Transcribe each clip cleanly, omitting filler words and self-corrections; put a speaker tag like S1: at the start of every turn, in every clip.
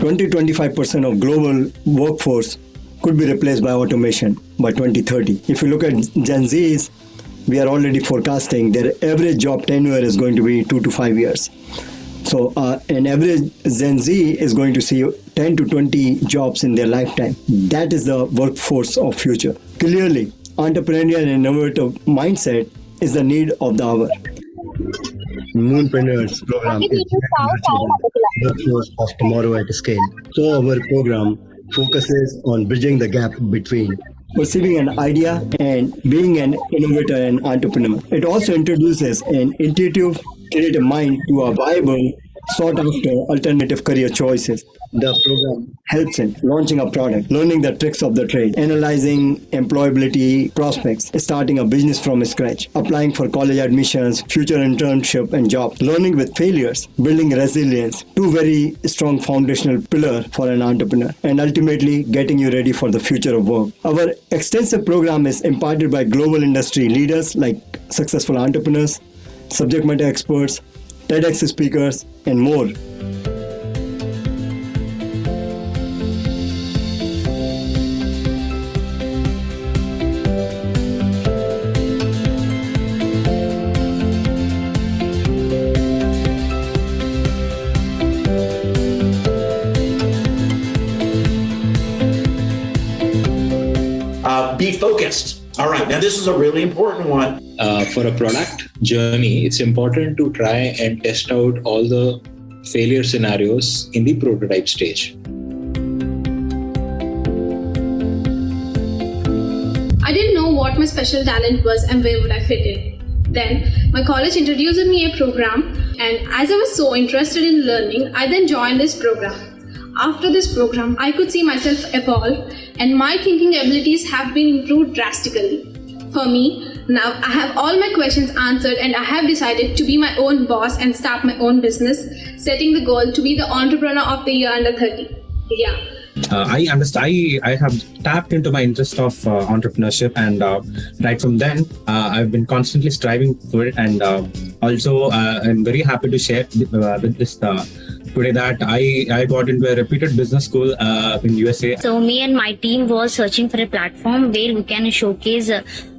S1: 20-25% of global workforce could be replaced by automation by 2030. If you look at Gen Zs, we are already forecasting their average job tenure is going to be 2 to 5 years. So an average Gen Z is going to see 10 to 20 jobs in their lifetime. That is the workforce of future. Clearly, entrepreneurial and innovative mindset is the need of the hour. Moonpreneur's program is the workforce of tomorrow at scale. So our program focuses on bridging the gap between perceiving an idea and being an innovator and entrepreneur. It also introduces an intuitive, creative mind to a viable, sought-after alternative career choices. The program helps in launching a product, learning the tricks of the trade, analyzing employability prospects, starting a business from scratch, applying for college admissions, future internship and jobs, learning with failures, building resilience, two very strong foundational pillars for an entrepreneur, and ultimately getting you ready for the future of work. Our extensive program is imparted by global industry leaders like successful entrepreneurs, subject matter experts, TEDx speakers, and more.
S2: Be focused. All right, now this is a really important one.
S3: For a product journey, it's important to try and test out all the failure scenarios in the prototype stage.
S4: I didn't know what my special talent was and where would I fit in. Then my college introduced me a program, and as I was so interested in learning, I then joined this program. After this program, I could see myself evolve, and my thinking abilities have been improved drastically. For me, now I have all my questions answered, and I have decided to be my own boss and start my own business, setting the goal to be the entrepreneur of the year under 30. Yeah.
S5: I understand. I have tapped into my interest of entrepreneurship, and right from then, I've been constantly striving for it. And also, I'm very happy to share with this today that I got into a reputed business school in USA.
S6: So me and my team was searching for a platform where we can showcase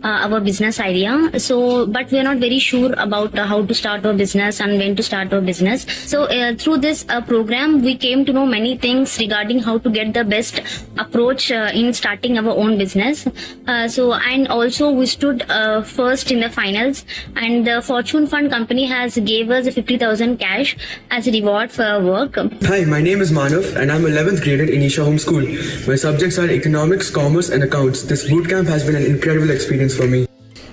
S6: our business idea. So, but we are not very sure about how to start our business and when to start our business. So through this program, we came to know many things regarding how to get the best approach in starting our own business. And also we stood first in the finals, and the Fortune Fund company has gave us 50,000 cash as a reward for our work.
S7: Hi, my name is Manav, and I'm 11th grade at Inisha Home School. My subjects are economics, commerce, and accounts. This bootcamp has been an incredible experience for me.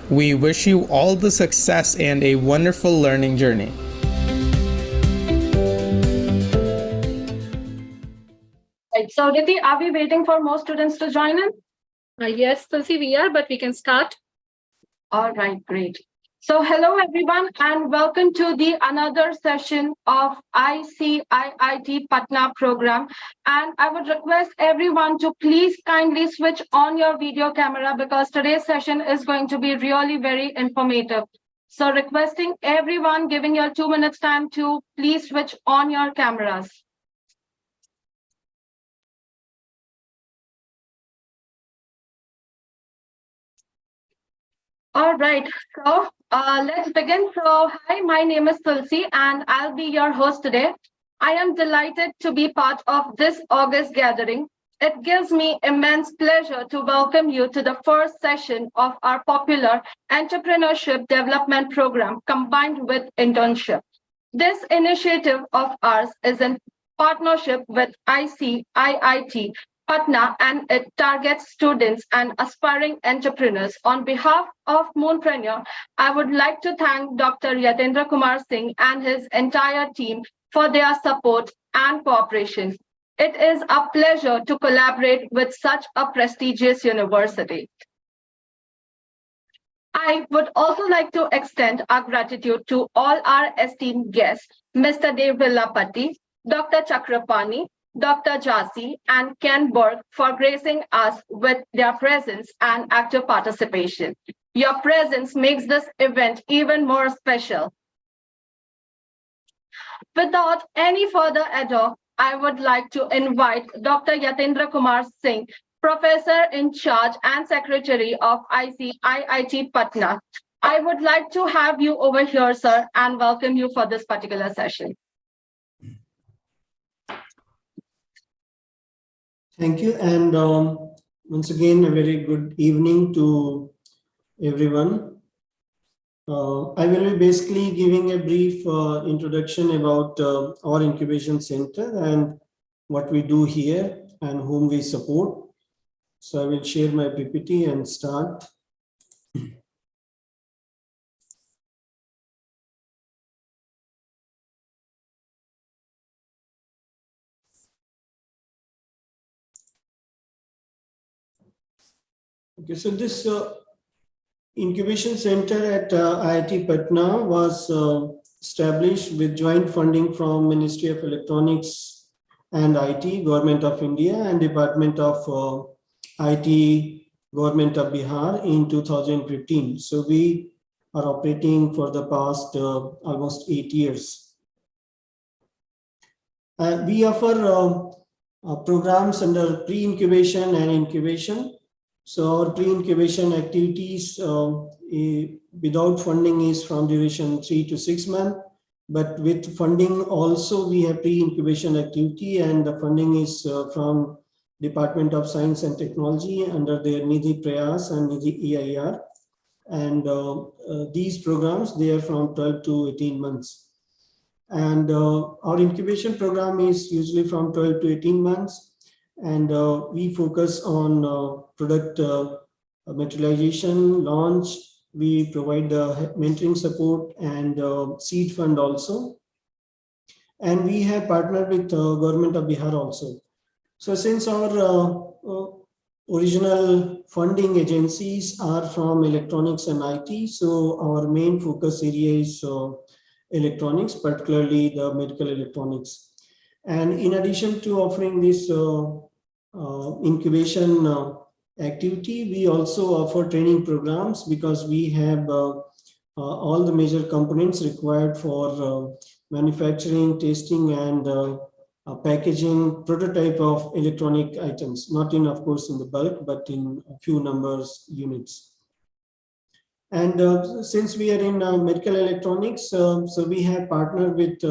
S8: We wish you all the success and a wonderful learning journey.
S9: Right. So, Aditi, are we waiting for more students to join in?
S4: Yes, Tulsi, we are, but we can start.
S9: All right, great. So, hello everyone, and welcome to the another session of IIT Patna program. And I would request everyone to please kindly switch on your video camera, because today's session is going to be really very informative. So, requesting everyone, giving your 2 minutes time to please switch on your cameras. All right, so let's begin. So, hi, my name is Tulsi, and I'll be your host today. I am delighted to be part of this August gathering. It gives me immense pleasure to welcome you to the first session of our popular Entrepreneurship Development Program combined with Internship. This initiative of ours is in partnership with IIT Patna, and it targets students and aspiring entrepreneurs. On behalf of Moonpreneur, I would like to thank Dr. Yatendra Kumar Singh and his entire team for their support and cooperation. It is a pleasure to collaborate with such a prestigious university. I would also like to extend our gratitude to all our esteemed guests, Mr. Dev Villapati, Dr. Chakrapani, Dr. Jasi, and Ken Borg, for gracing us with their presence and active participation. Your presence makes this event even more special. Without any further ado, I would like to invite Dr. Yatendra Kumar Singh, Professor in charge and Secretary of IIT Patna. I would like to have you over here, sir, and welcome you for this particular session.
S10: Thank you. And once again, a very good evening to everyone. I will be basically giving a brief introduction about our incubation center and what we do here and whom we support. So I will share my PPT and start. Okay, so this Incubation Center at IIT Patna was established with joint funding from Ministry of Electronics and IT, Government of India, and Department of IT, Government of Bihar in 2015. So we are operating for the past almost 8 years. We offer programs under pre-incubation and incubation. So our pre-incubation activities without funding is from duration 3 to 6 months, but with funding also we have pre-incubation activity, and the funding is from Department of Science and Technology under their Nidhi Prayas and Nidhi EIR. And these programs, they are from 12 to 18 months. And our incubation program is usually from 12 to 18 months. And we focus on product materialization, launch. We provide the mentoring support and seed fund also. And we have partnered with Government of Bihar also. So since our original funding agencies are from electronics and IT, so our main focus area is electronics, particularly the medical electronics. And in addition to offering this incubation activity, we also offer training programs because we have all the major components required for manufacturing, testing, and packaging prototype of electronic items, not in, of course, in the bulk, but in a few numbers units. And since we are in medical electronics, so we have partnered with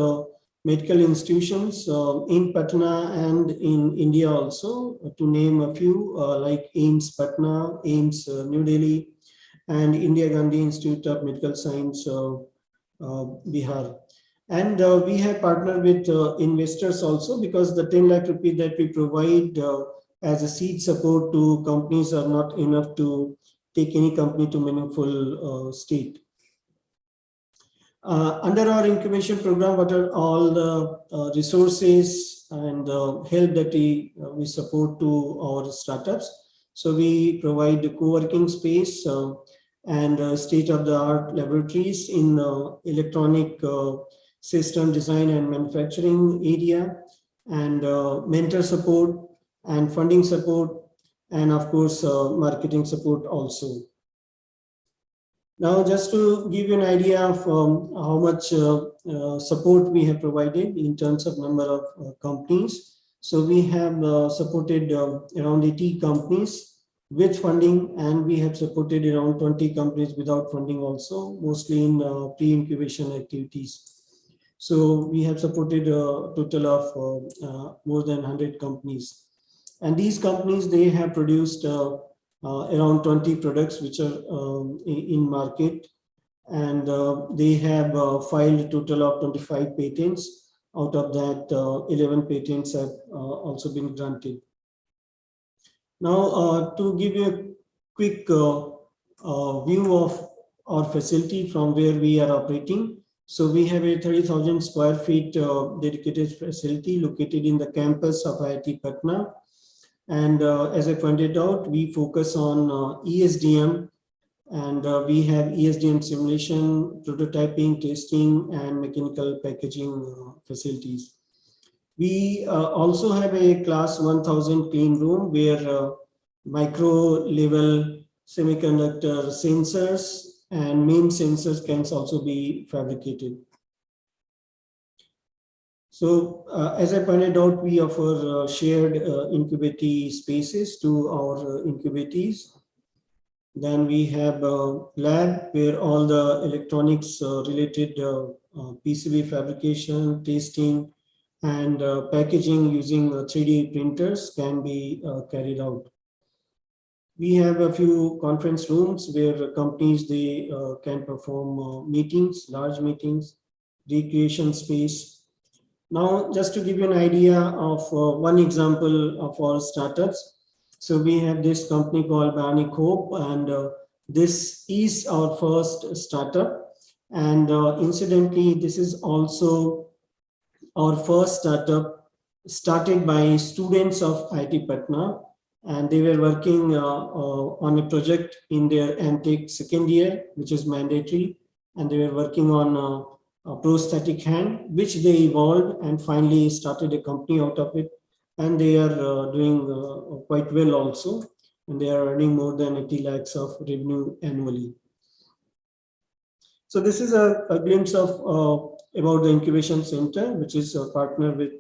S10: medical institutions in Patna and in India also, to name a few, like AIIMS Patna, AIIMS New Delhi, and India Gandhi Institute of Medical Science, Bihar. And we have partnered with investors also, because the 10 lakh rupee that we provide as a seed support to companies are not enough to take any company to meaningful state. Under our incubation program, what are all the resources and help that we support to our startups? So we provide the co-working space and state-of-the-art laboratories in electronic system design and manufacturing area, and mentor support and funding support, and of course marketing support also. Now, just to give you an idea of how much support we have provided in terms of number of companies. So we have supported around 80 companies with funding, and we have supported around 20 companies without funding also, mostly in pre-incubation activities. So we have supported a total of more than 100 companies. And these companies, they have produced around 20 products which are in market, and they have filed a total of 25 patents. Out of that, 11 patents have also been granted. Now, to give you a quick view of our facility from where we are operating. So we have a 30,000 square feet dedicated facility located in the campus of IIT Patna. And as I pointed out, we focus on ESDM, and we have ESDM simulation, prototyping, testing, and mechanical packaging facilities. We also have a class 1000 clean room where micro level semiconductor sensors and main sensors can also be fabricated. So as I pointed out, we offer shared incubatee spaces to our incubatees. Then we have a lab where all the electronics related PCB fabrication, testing, and packaging using 3D printers can be carried out. We have a few conference rooms where companies they can perform meetings, large meetings, recreation space. Now, just to give you an idea of one example of our startups. So we have this company called Bionic Hope, and this is our first startup. And incidentally, this is also our first startup started by students of IIT Patna, and they were working on a project in their MTech second year, which is mandatory, and they were working on a prosthetic hand, which they evolved and finally started a company out of it, and they are doing quite well also, and they are earning more than 80 lakhs of revenue annually. So this is a glimpse of about the Incubation Centre, which is a partner with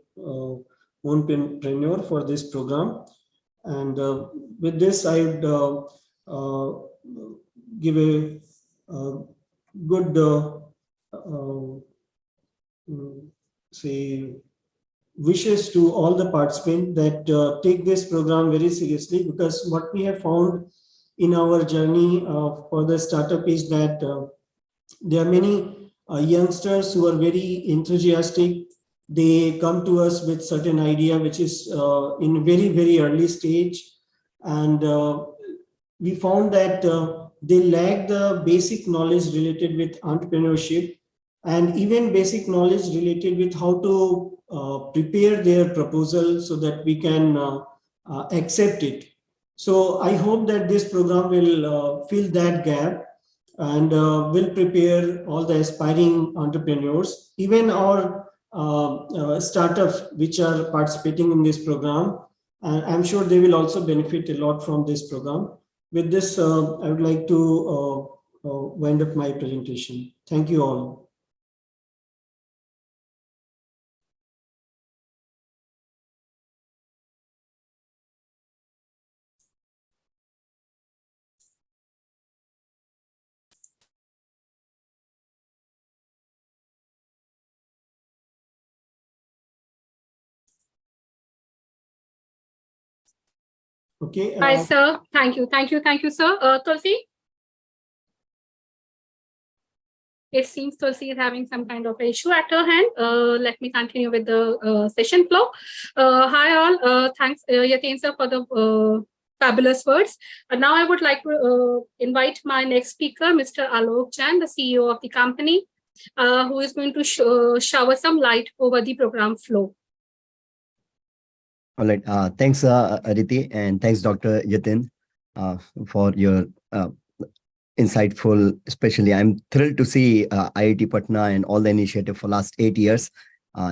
S10: Moonpreneur for this program. And with this, I would give a good say wishes to all the participants that take this program very seriously, because what we have found in our journey for the startup is that there are many youngsters who are very enthusiastic. They come to us with certain idea which is in very, very early stage. And we found that they lack the basic knowledge related with entrepreneurship, and even basic knowledge related with how to prepare their proposal so that we can accept it. So I hope that this program will fill that gap and will prepare all the aspiring entrepreneurs, even our startups which are participating in this program. And I'm sure they will also benefit a lot from this program. With this, I would like to wind up my presentation. Thank you all. Okay.
S11: Hi, sir. Thank you. Thank you. Thank you, sir. Tulsi? It seems Tulsi is having some kind of issue at her hand. Let me continue with the session flow. Hi, all. Thanks, Yatin, sir, for the fabulous words. Now I would like to invite my next speaker, Mr. Alok Jain, the CEO of the company, who is going to shower some light over the program flow.
S1: All right. Thanks, Aditi, and thanks, Dr. Yatin, for your insightful, especially. I'm thrilled to see IIT Patna and all the initiative for last 8 years.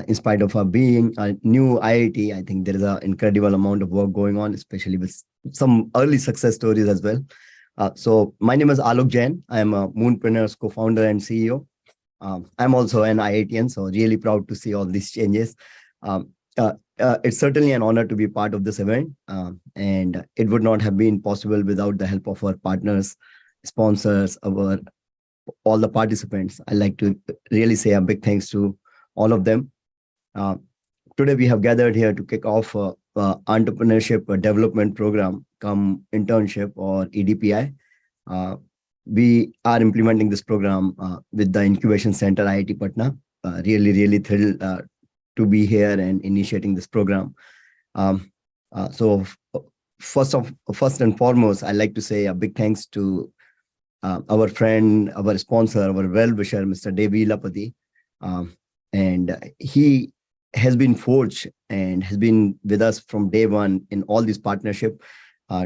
S1: In spite of being a new IIT, I think there is an incredible amount of work going on, especially with some early success stories as well. So my name is Alok Jain. I am a Moonpreneur's co-founder and CEO. I'm also an IITian, so really proud to see all these changes. It's certainly an honor to be part of this event, and it would not have been possible without the help of our partners, sponsors, all the participants. I'd like to really say a big thanks to all of them. Today we have gathered here to kick off Entrepreneurship Development Program, come Internship or EDPI. We are implementing this program with the Incubation Centre, IIT Patna. Really thrilled to be here and initiating this program. So first and foremost, I'd like to say a big thanks to our friend, our sponsor, our well-wisher, Mr. Devi Lapati. And he has been forged and has been with us from day one in all these partnership.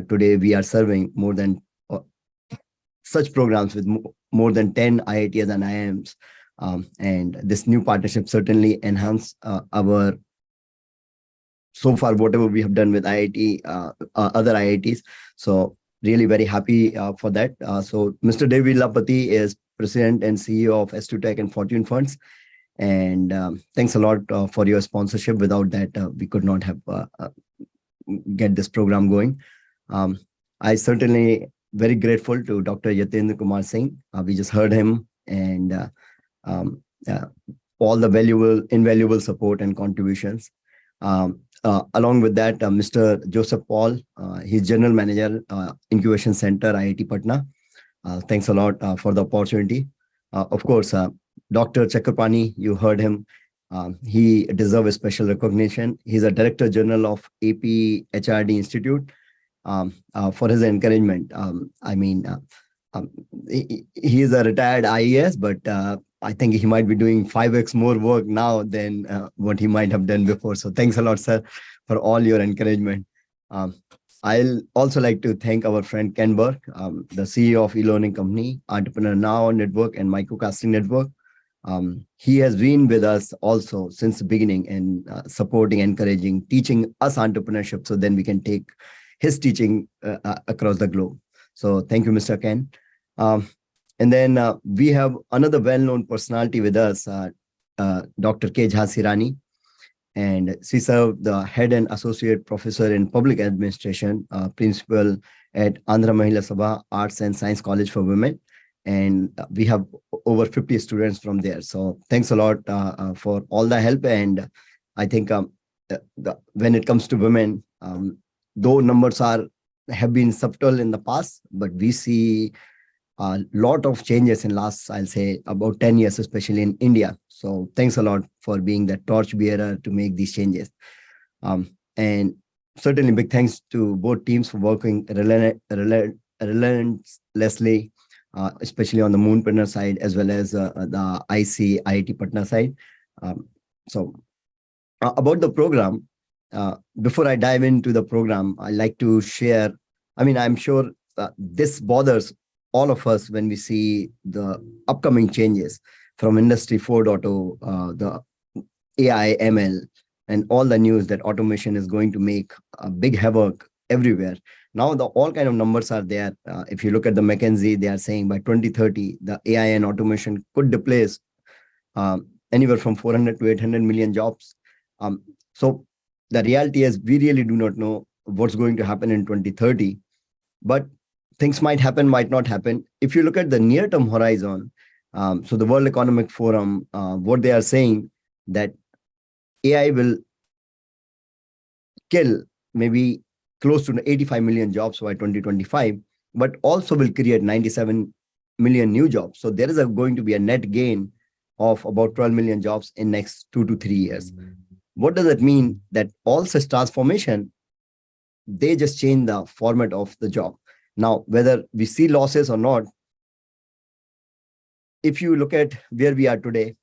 S1: Today, we are serving more than such programs with more than 10 IITs and IIMs. And this new partnership certainly enhance our, so far, whatever we have done with IIT, other IITs. So really very happy for that. So Mr. Devi Lapati is President and CEO of S2 Tech and Fortune Funds. And thanks a lot for your sponsorship. Without that, we could not have get this program going. I certainly very grateful to Dr. Yatendra Kumar Singh. We just heard him, and all the invaluable support and contributions. Along with that, Mr. Joseph Paul, he's General Manager, Incubation Centre, IIT Patna. Thanks a lot for the opportunity. Of course, Dr. Chakrapani, you heard him. He deserves a special recognition. He's a Director General of AP HRD Institute for his encouragement. He is a retired IAS, but I think he might be doing 5x more work now than what he might have done before. So thanks a lot, sir, for all your encouragement. I'll also like to thank our friend Ken Burke, the CEO of e-learning company, Entrepreneur Now Network and Microcasting Network. He has been with us also since the beginning and supporting, encouraging, teaching us entrepreneurship so then we can take his teaching across the globe. So thank you, Mr. Ken. And then we have another well-known personality with us, Dr. K. Jhasirani. And she served the head and associate professor in public administration, principal at Andhra Mahila Sabha Arts and Science College for Women. And we have over 50 students from there. So thanks a lot for all the help. And I think when it comes to women, though numbers have been subtle in the past, but we see a lot of changes in last, I'll say, about 10 years, especially in India. So thanks a lot for being the torch bearer to make these changes. And certainly big thanks to both teams for working relentlessly, especially on the Moonpreneur side, as well as the IIT Patna side. So about the program, before I dive into the program, I like to share, I'm sure this bothers all of us when we see the upcoming changes from Industry 4.0, the AI, ML, and all the news that automation is going to make a big havoc everywhere. Now, all kind of numbers are there. If you look at the McKinsey, they are saying by 2030, the AI and automation could displace anywhere from 400 to 800 million jobs. So the reality is we really do not know what's going to happen in 2030, but things might happen, might not happen. If you look at the near-term horizon, so the World Economic Forum, what they are saying that AI will kill maybe close to 85 million jobs by 2025, but also will create 97 million new jobs. So there is going to be a net gain of about 12 million jobs in next 2 to 3 years. What does that mean? That all such transformation, they just change the format of the job. Now, whether we see losses or not, if you look at where we are today,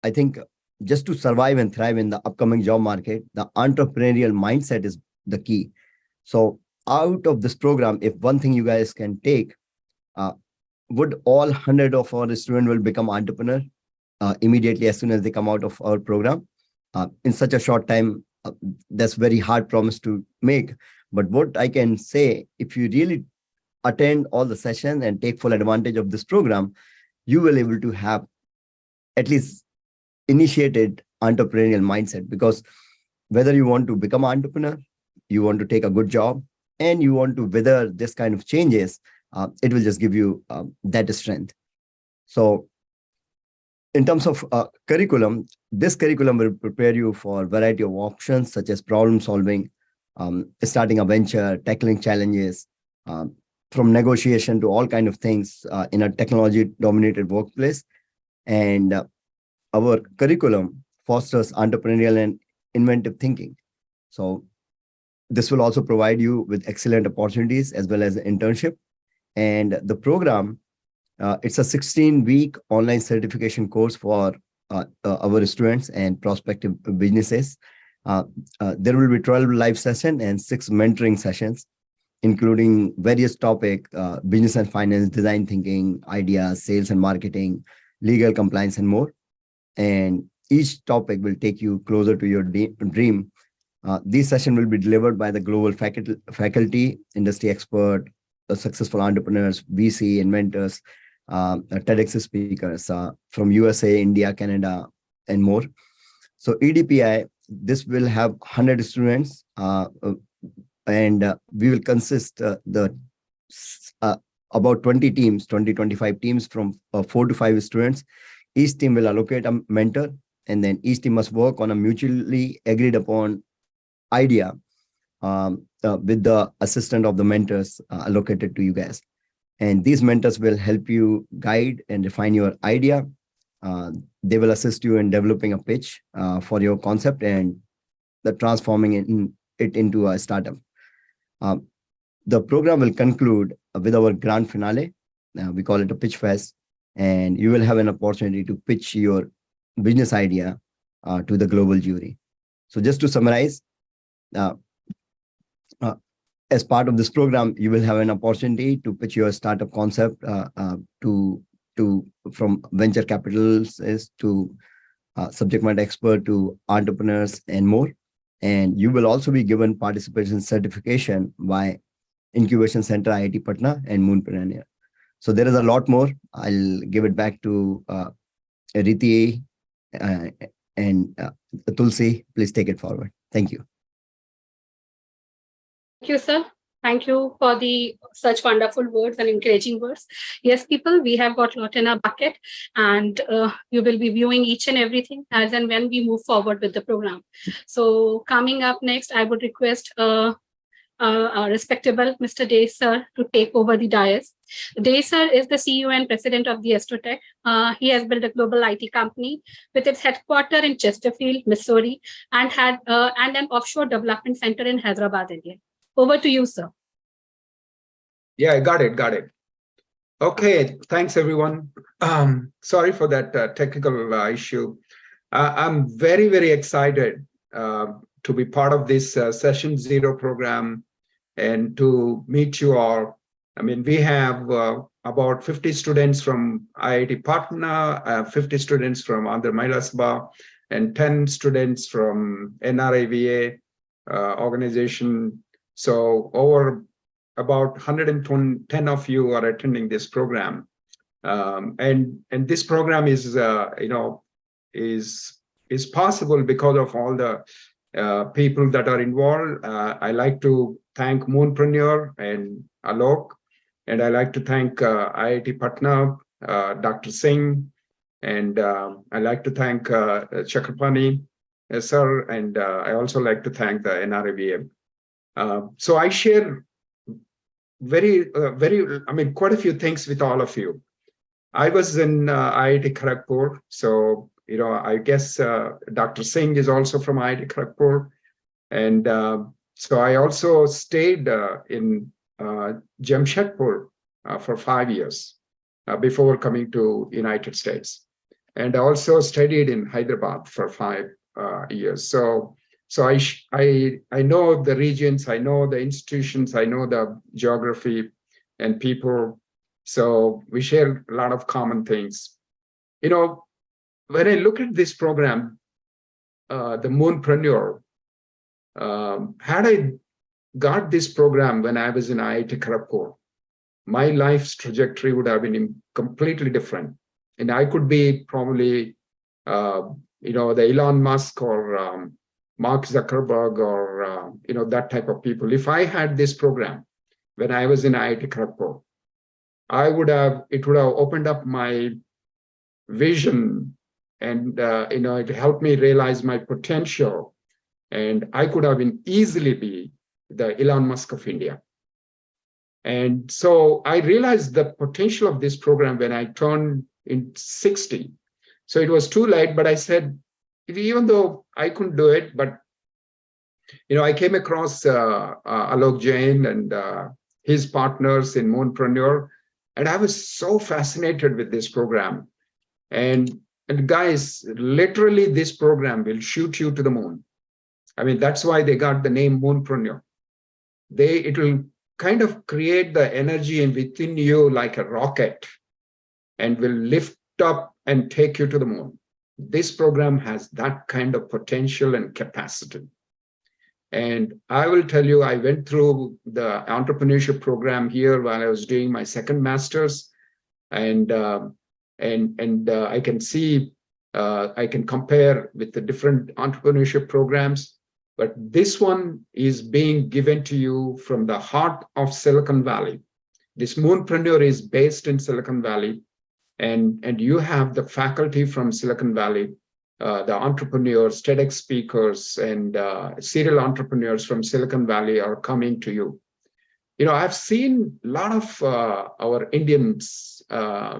S1: I think just to survive and thrive in the upcoming job market, the entrepreneurial mindset is the key. So out of this program, if one thing you guys can take, would all 100 of our students will become entrepreneur immediately as soon as they come out of our program? In such a short time, that's very hard promise to make. But what I can say, if you really attend all the sessions and take full advantage of this program, you will able to have at least initiated entrepreneurial mindset, because whether you want to become an entrepreneur, you want to take a good job, and you want to weather this kind of changes, it will just give you that strength. So in terms of curriculum, this curriculum will prepare you for a variety of options such as problem solving, starting a venture, tackling challenges, from negotiation to all kind of things in a technology dominated workplace. And our curriculum fosters entrepreneurial and inventive thinking. So this will also provide you with excellent opportunities as well as an internship. And the program, it's a 16-week online certification course for our students and prospective businesses. There will be 12 live sessions and 6 mentoring sessions, including various topics, business and finance, design thinking, ideas, sales and marketing, legal compliance, and more. And each topic will take you closer to your dream. These sessions will be delivered by the global faculty, industry expert, successful entrepreneurs, VC, inventors, TEDx speakers from USA, India, Canada, and more. So EDPI, this will have 100 students, and we will consist about 20 teams, 25 teams from 4 to 5 students. Each team will allocate a mentor, and then each team must work on a mutually agreed upon idea with the assistant of the mentors allocated to you guys. And these mentors will help you guide and refine your idea. They will assist you in developing a pitch for your concept and transforming it into a startup. The program will conclude with our grand finale. We call it a pitch fest, and you will have an opportunity to pitch your business idea to the global jury. So just to summarize, as part of this program, you will have an opportunity to pitch your startup concept from venture capitalists to subject matter expert to entrepreneurs and more. And you will also be given participation certification by Incubation Centre, IIT Patna, and Moonpreneur. So there is a lot more. I'll give it back to Riti and Tulsi. Please take it forward. Thank you.
S11: Thank you, sir. Thank you for such wonderful words and encouraging words. Yes, people, we have got a lot in our bucket, and you will be viewing each and everything as and when we move forward with the program. So coming up next, I would request respectable Mr. Dey sir to take over the dais. Dey sir is the CEO and president of the Astrotech. He has built a global IT company with its headquarters in Chesterfield, Missouri, and an offshore development center in Hyderabad, India. Over to you, sir.
S12: Yeah, got it. Okay, thanks everyone. Sorry for that technical issue. I'm very, very excited to be part of this Session Zero program and to meet you all. I mean, we have about 50 students from IIT Patna, 50 students from Andhra Mahila, and 10 students from NRIVA organization. So over about 110 of you are attending this program, and this program is is possible because of all the people that are involved. I like to thank Moonpreneur and Alok, and I like to thank IIT Patna, Dr. Singh, and I like to thank Chakrapani sir, and I also like to thank the NRAVM. So I share quite a few things with all of you. I was in IIT Kharagpur, so I guess Dr. Singh is also from IIT Kharagpur, and so I also stayed in Jamshedpur for 5 years before coming to United States, and I also studied in Hyderabad for 5 years. So I know the regions, I know the institutions, I know the geography and people. So we share a lot of common things. When I look at this program, the Moonpreneur, had I got this program when I was in IIT Kharagpur, my life's trajectory would have been completely different. And I could be probably, the Elon Musk or Mark Zuckerberg or, that type of people. If I had this program when I was in IIT Kharagpur, it would have opened up my vision, and it helped me realize my potential, and I could have easily be the Elon Musk of India. And so I realized the potential of this program when I turned 60. So it was too late, but I said, even though I couldn't do it, but I came across Alok Jain and his partners in Moonpreneur, and I was so fascinated with this program. And guys, literally this program will shoot you to the moon. I mean, that's why they got the name Moonpreneur. It will kind of create the energy within you like a rocket and will lift up and take you to the moon. This program has that kind of potential and capacity. And I will tell you, I went through the entrepreneurship program here while I was doing my second master's, and I can see I can compare with the different entrepreneurship programs, but this one is being given to you from the heart of Silicon Valley. This Moonpreneur is based in Silicon Valley, and you have the faculty from Silicon Valley, the entrepreneurs, TEDx speakers, and serial entrepreneurs from Silicon Valley are coming to you. I've seen a lot of our Indian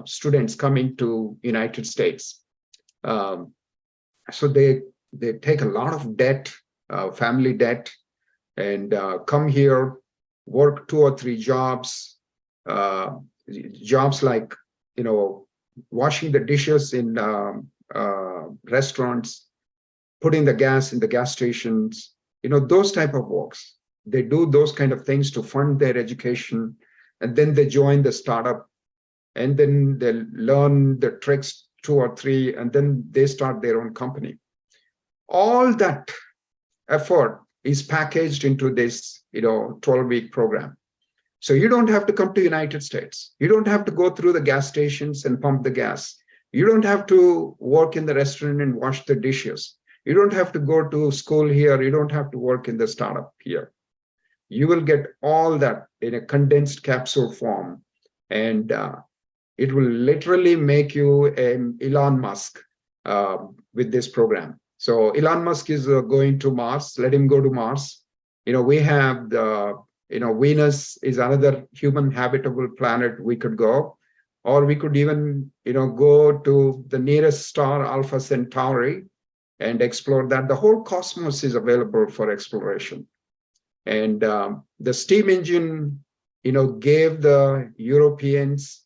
S12: students coming to United States. So they take a lot of debt, family debt, and come here, work 2 or 3 jobs, jobs like, washing the dishes in restaurants, putting the gas in the gas stations, those type of works. They do those kind of things to fund their education, and then they join the startup, and then they learn the tricks 2 or 3, and then they start their own company. All that effort is packaged into this 12-week program. So you don't have to come to United States. You don't have to go through the gas stations and pump the gas. You don't have to work in the restaurant and wash the dishes. You don't have to go to school here. You don't have to work in the startup here. You will get all that in a condensed capsule form, and it will literally make you an Elon Musk with this program. So Elon Musk is going to Mars. Let him go to Mars. We have the, Venus is another human habitable planet we could go, or we could even, go to the nearest star, Alpha Centauri, and explore that. The whole cosmos is available for exploration. And the steam engine, gave the Europeans,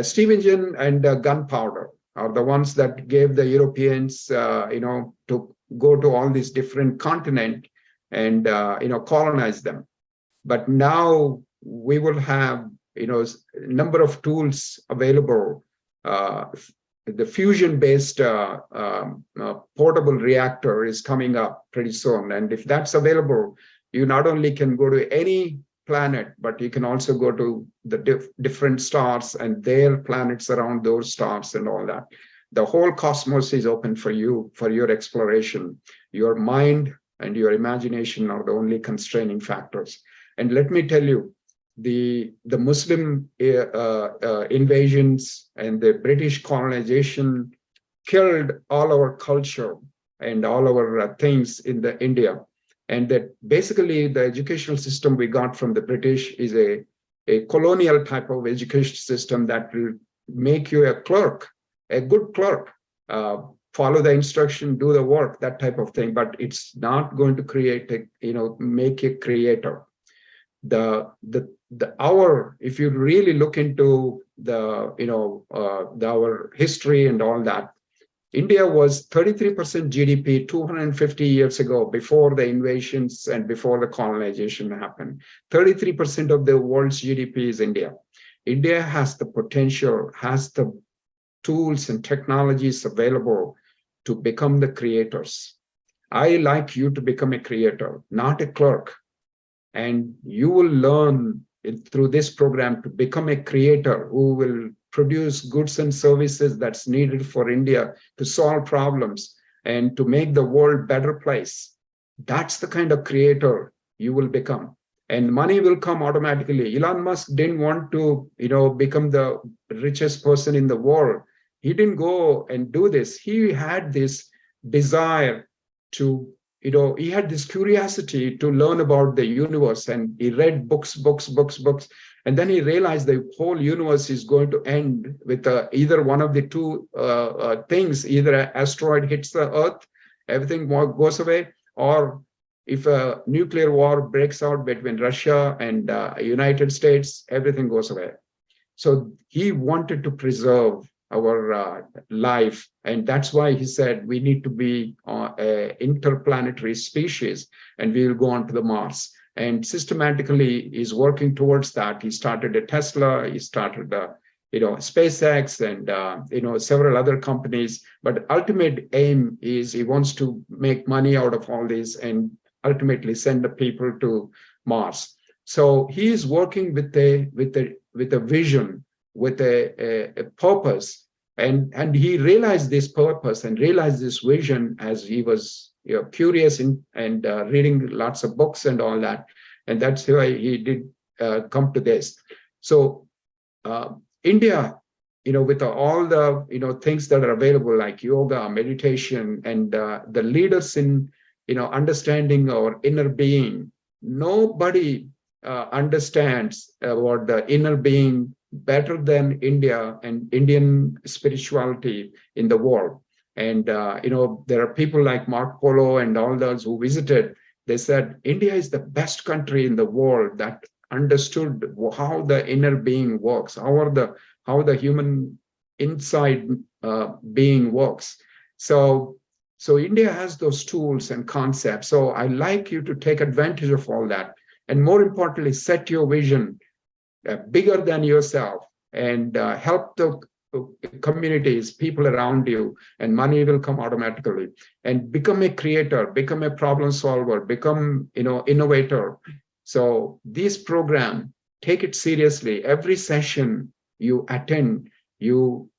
S12: steam engine and gunpowder are the ones that gave the Europeans, to go to all these different continents and, colonize them. But now we will have, a number of tools available. The fusion-based portable reactor is coming up pretty soon. And if that's available, you not only can go to any planet, but you can also go to the different stars and their planets around those stars and all that. The whole cosmos is open for you, for your exploration. Your mind and your imagination are the only constraining factors. And let me tell you, the Muslim invasions and the British colonization killed all our culture and all our things in India. And that basically the educational system we got from the British is a colonial type of education system that will make you a clerk, a good clerk, follow the instruction, do the work, that type of thing. But it's not going to create make a creator. If you really look into our history and all that, India was 33% GDP 250 years ago, before the invasions and before the colonization happened. 33% of the world's GDP is India. India has the potential, has the tools and technologies available to become the creators. I like you to become a creator, not a clerk. And you will learn through this program to become a creator who will produce goods and services that's needed for India to solve problems and to make the world a better place. That's the kind of creator you will become. And money will come automatically. Elon Musk didn't want to, become the richest person in the world. He didn't go and do this. He had this desire to, he had this curiosity to learn about the universe, and he read books. And then he realized the whole universe is going to end with either one of the two things. Either an asteroid hits the Earth, everything goes away, or if a nuclear war breaks out between Russia and United States, everything goes away. So he wanted to preserve our life. And that's why he said we need to be an interplanetary species, and we will go on to the Mars. And systematically is working towards that. He started a Tesla, he started SpaceX, and several other companies. But ultimate aim is he wants to make money out of all this and ultimately send the people to Mars. So he is working with a vision, with a purpose, And he realized this purpose and realized this vision as he was curious and reading lots of books and all that. And that's why he did come to this. So India, with all the things that are available like yoga, meditation, and the leaders in understanding our inner being, nobody understands about the inner being better than India and Indian spirituality in the world. And there are people like Mark Polo and all those who visited. They said India is the best country in the world that understood how the inner being works, how the human inside being works. So India has those tools and concepts. So I like you to take advantage of all that. And more importantly, set your vision bigger than yourself and help the communities, people around you, and money will come automatically. And become a creator, become a problem solver, become innovator. So this program, take it seriously. Every session you attend, you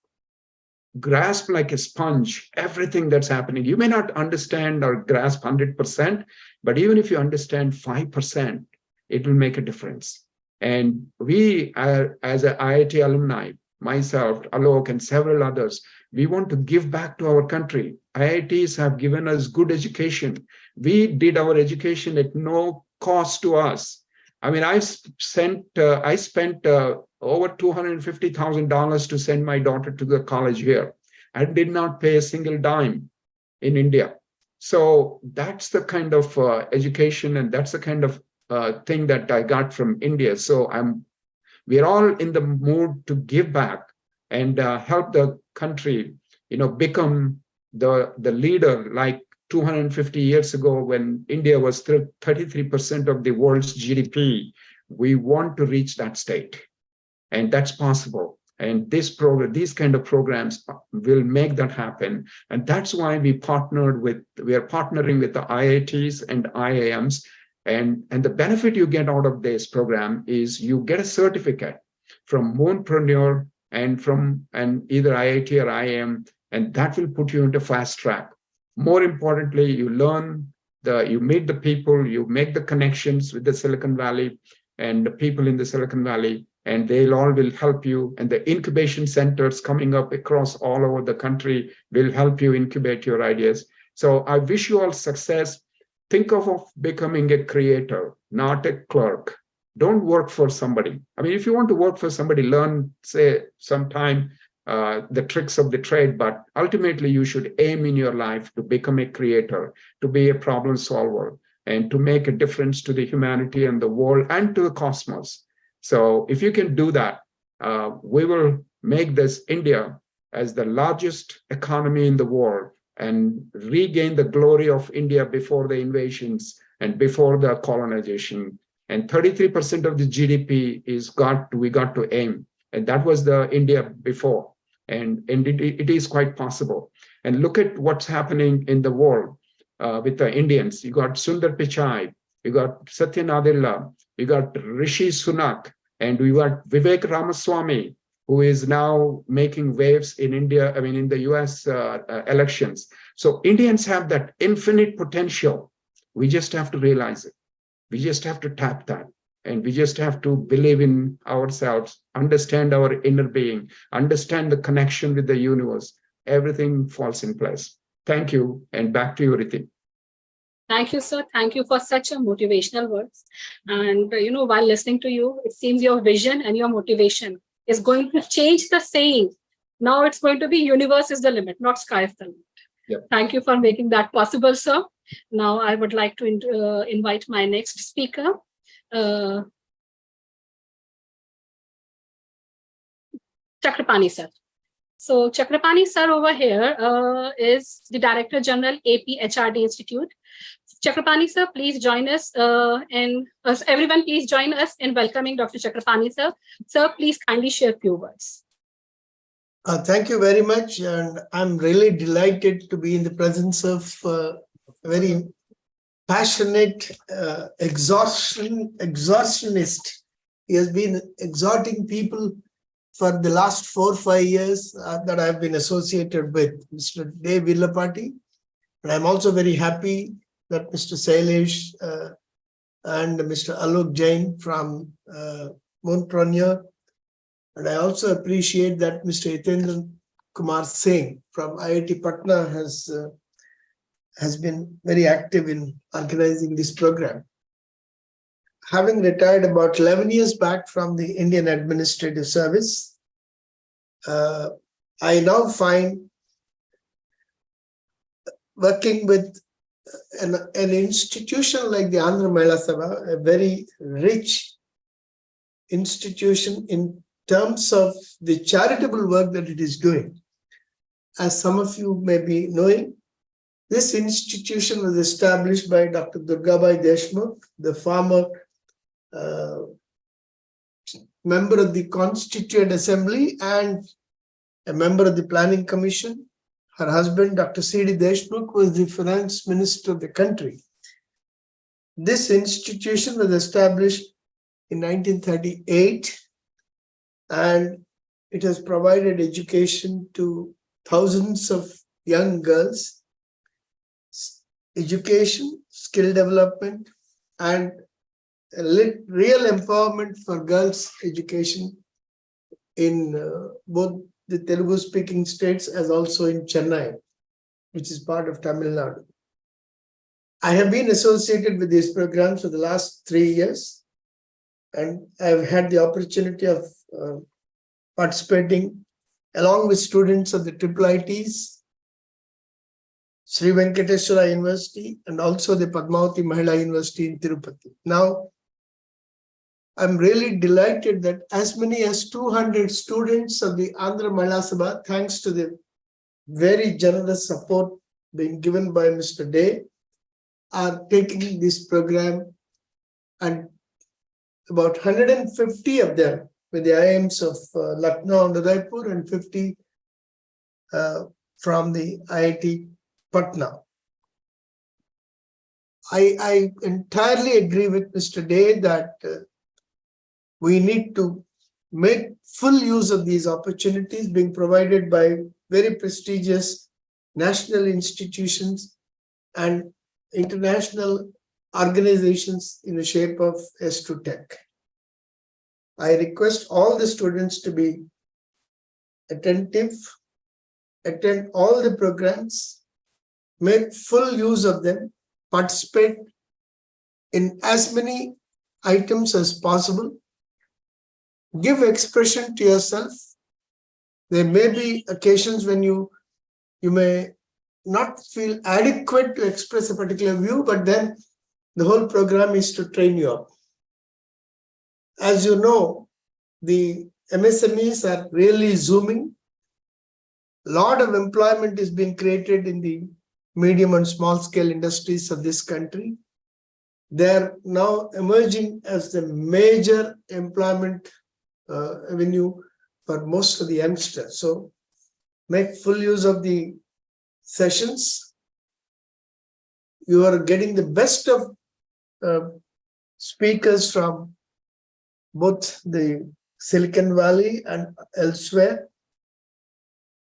S12: grasp like a sponge everything that's happening. You may not understand or grasp 100%, but even if you understand 5%, it will make a difference. And we are, as an IIT alumni, myself, Alok, and several others, we want to give back to our country. IITs have given us good education. We did our education at no cost to us. I mean, I spent over $250,000 to send my daughter to the college here. I did not pay a single dime in India. So that's the kind of education, and that's the kind of thing that I got from India. So we're all in the mood to give back and help the country, become the leader like 250 years ago when India was 33% of the world's GDP. We want to reach that state, and that's possible. And these kind of programs will make that happen. And that's why we are partnering with the IITs and IIMs. And the benefit you get out of this program is you get a certificate from Moonpreneur and either IIT or IIM, and that will put you into fast track. More importantly, you meet the people, you make the connections with the Silicon Valley and the people in the Silicon Valley, and they'll all will help you. And the incubation centers coming up across all over the country will help you incubate your ideas. So I wish you all success. Think of becoming a creator, not a clerk. Don't work for somebody. I mean, if you want to work for somebody, learn, say, sometime the tricks of the trade, but ultimately you should aim in your life to become a creator, to be a problem solver, and to make a difference to the humanity and the world and to the cosmos. So if you can do that, we will make this India as the largest economy in the world and regain the glory of India before the invasions and before the colonization. And 33% of the GDP we got to aim. And that was the India before. And it is quite possible. And look at what's happening in the world with the Indians. You got Sundar Pichai, you got Satya Nadella, you got Rishi Sunak, and we got Vivek Ramaswamy, who is now making waves in India, in the US elections. So Indians have that infinite potential. We just have to realize it. We just have to tap that. And we just have to believe in ourselves, understand our inner being, understand the connection with the universe. Everything falls in place. Thank you. And back to you, Riti.
S11: Thank you, sir. Thank you for such a motivational words. And, while listening to you, it seems your vision and your motivation is going to change the saying. Now it's going to be universe is the limit, not sky is the limit.
S12: Yep.
S11: Thank you for making that possible, sir. Now I would like to invite my next speaker. Chakrapani sir. So Chakrapani sir over here is the Director General AP HRD Institute. Chakrapani sir, please join us everyone please join us in welcoming Dr. Chakrapani sir. Sir, please kindly share a few words.
S13: Thank you very much. And I'm really delighted to be in the presence of a very passionate exhaustionist. He has been exhorting people for the last 4 or 5 years that I've been associated with Mr. Dave Villapati. And I'm also very happy that Mr. Sailesh and Mr. Alok Jain from Moonpreneur. And I also appreciate that Mr. Yatendra Kumar Singh from IIT Patna has been very active in organizing this program. Having retired about 11 years back from the Indian Administrative Service, I now find working with an institution like the Andhra Mahila Sabha, a very rich institution in terms of the charitable work that it is doing. As some of you may be knowing, this institution was established by Dr. Durgabai Deshmukh, the former member of the Constituent Assembly and a member of the Planning Commission. Her husband, Dr. C.D. Deshmukh, was the finance minister of the country. This institution was established in 1938, and it has provided education to thousands of young girls, education, skill development, and real empowerment for girls' education in both the Telugu-speaking states as also in Chennai, which is part of Tamil Nadu. I have been associated with these programs for the last 3 years, and I've had the opportunity of participating along with students of the IIITs, Sri Venkateswara University, and also the Padmavati Mahila University in Tirupati. Now, I'm really delighted that as many as 200 students of the Andhra Mahila Sabha, thanks to the very generous support being given by Mr. Day, are taking this program, and about 150 of them with the IIMs of Lucknow and Udaipur, and 50 from the IIT Patna. I entirely agree with Mr. Day that we need to make full use of these opportunities being provided by very prestigious national institutions and international organizations in the shape of S2 Tech. I request all the students to be attentive, attend all the programs, make full use of them, participate in as many items as possible, give expression to yourself. There may be occasions when you may not feel adequate to express a particular view, but then the whole program is to train you up. As you know, the MSMEs are really zooming. A lot of employment is being created in the medium and small scale industries of this country. They're now emerging as the major employment avenue for most of the youngsters. So make full use of the sessions. You are getting the best of speakers from both the Silicon Valley and elsewhere.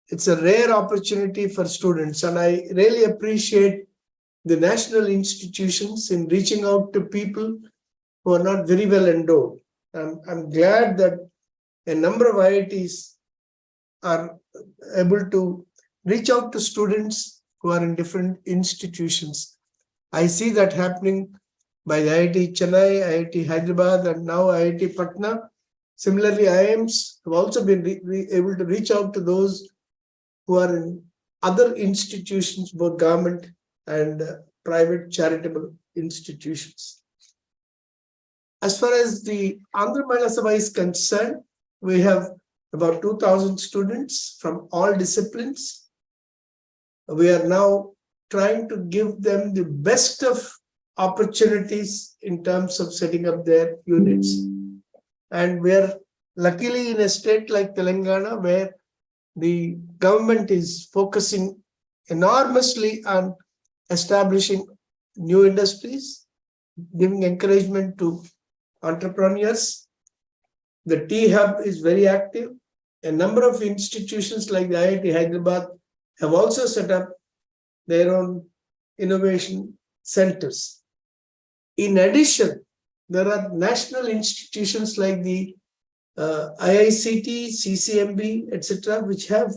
S13: It's a rare opportunity for students, and I really appreciate the national institutions in reaching out to people who are not very well endowed. I'm glad that a number of IITs are able to reach out to students who are in different institutions. I see that happening by the IIT Chennai, IIT Hyderabad, and now IIT Patna. Similarly, IIMs have also been able to reach out to those who are in other institutions, both government and private charitable institutions. As far as the Andhra Mahila Sabha is concerned, we have about 2,000 students from all disciplines. We are now trying to give them the best of opportunities in terms of setting up their units. And we are luckily in a state like Telangana, where the government is focusing enormously on establishing new industries, giving encouragement to entrepreneurs. The T Hub is very active. a number of institutions like the IIT Hyderabad have also set up their own innovation centers. In addition, there are national institutions like the IICT, CCMB, etc., which have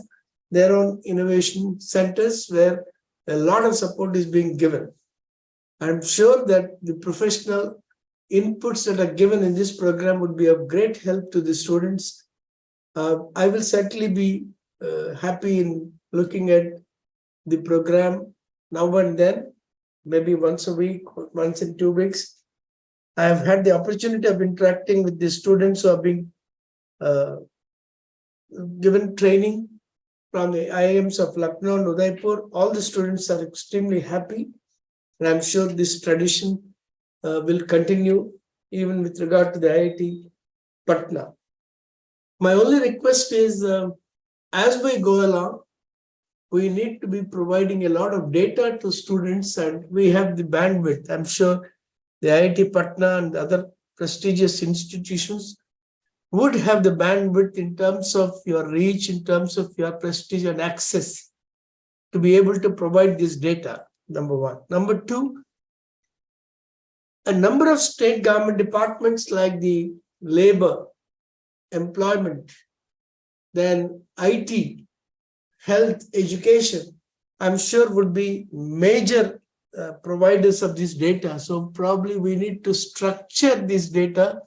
S13: their own innovation centers where a lot of support is being given. I'm sure that the professional inputs that are given in this program would be of great help to the students. I will certainly be happy in looking at the program now and then, maybe once a week, once in 2 weeks. I have had the opportunity of interacting with the students who are being given training from the IIMs of Lucknow and Udaipur. All the students are extremely happy, and I'm sure this tradition will continue even with regard to the IIT Patna. My only request is, as we go along, we need to be providing a lot of data to students, and we have the bandwidth. I'm sure the IIT Patna and other prestigious institutions would have the bandwidth in terms of your reach, in terms of your prestige and access to be able to provide this data, number one. Number two, a number of state government departments like the labor, employment, then IT, health, education, I'm sure would be major providers of this data. So probably we need to structure this data,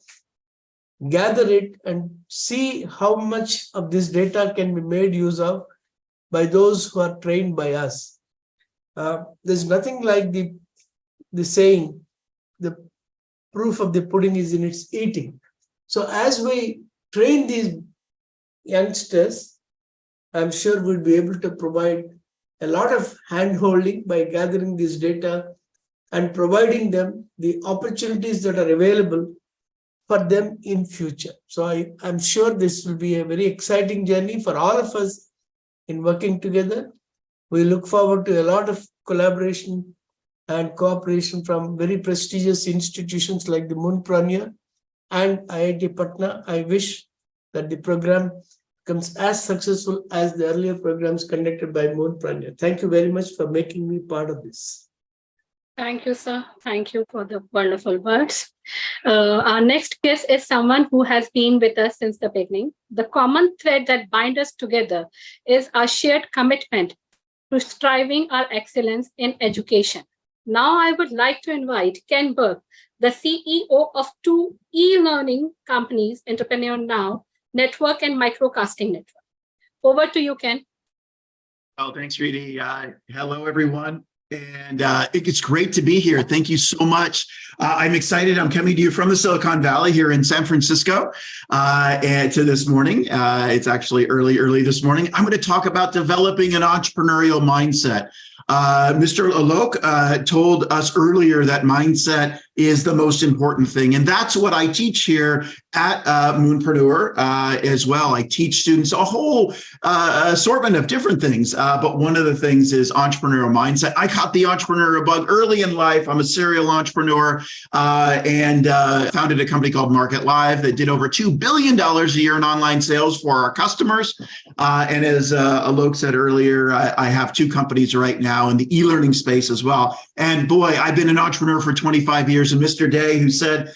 S13: gather it, and see how much of this data can be made use of by those who are trained by us. There's nothing like the saying, the proof of the pudding is in its eating. So as we train these youngsters, I'm sure we'll be able to provide a lot of hand-holding by gathering this data and providing them the opportunities that are available for them in future. So I'm sure this will be a very exciting journey for all of us in working together. We look forward to a lot of collaboration and cooperation from very prestigious institutions like the Moonpreneur and IIT Patna. I wish that the program becomes as successful as the earlier programs conducted by Moonpreneur. Thank you very much for making me part of this.
S11: Thank you, sir. Thank you for the wonderful words. Our next guest is someone who has been with us since the beginning. The common thread that binds us together is our shared commitment to striving our excellence in education. Now I would like to invite Ken Burke, the CEO of 2 e-learning companies, Entrepreneur Now, Network and Microcasting Network. Over to you, Ken.
S2: Oh, thanks, Reedy. Hello, everyone. And it's great to be here. Thank you so much. I'm excited. I'm coming to you from the Silicon Valley here in San Francisco and to this morning. It's actually early this morning. I'm going to talk about developing an entrepreneurial mindset. Mr. Alok told us earlier that mindset is the most important thing. And that's what I teach here at Moonpreneur as well. I teach students a whole assortment of different things. But one of the things is entrepreneurial mindset. I caught the entrepreneurial bug early in life. I'm a serial entrepreneur and founded a company called Market Live that did over $2 billion a year in online sales for our customers. And as Alok said earlier, I have 2 companies right now in the e-learning space as well. And boy, I've been an entrepreneur for 25 years. And Mr. Day, who said,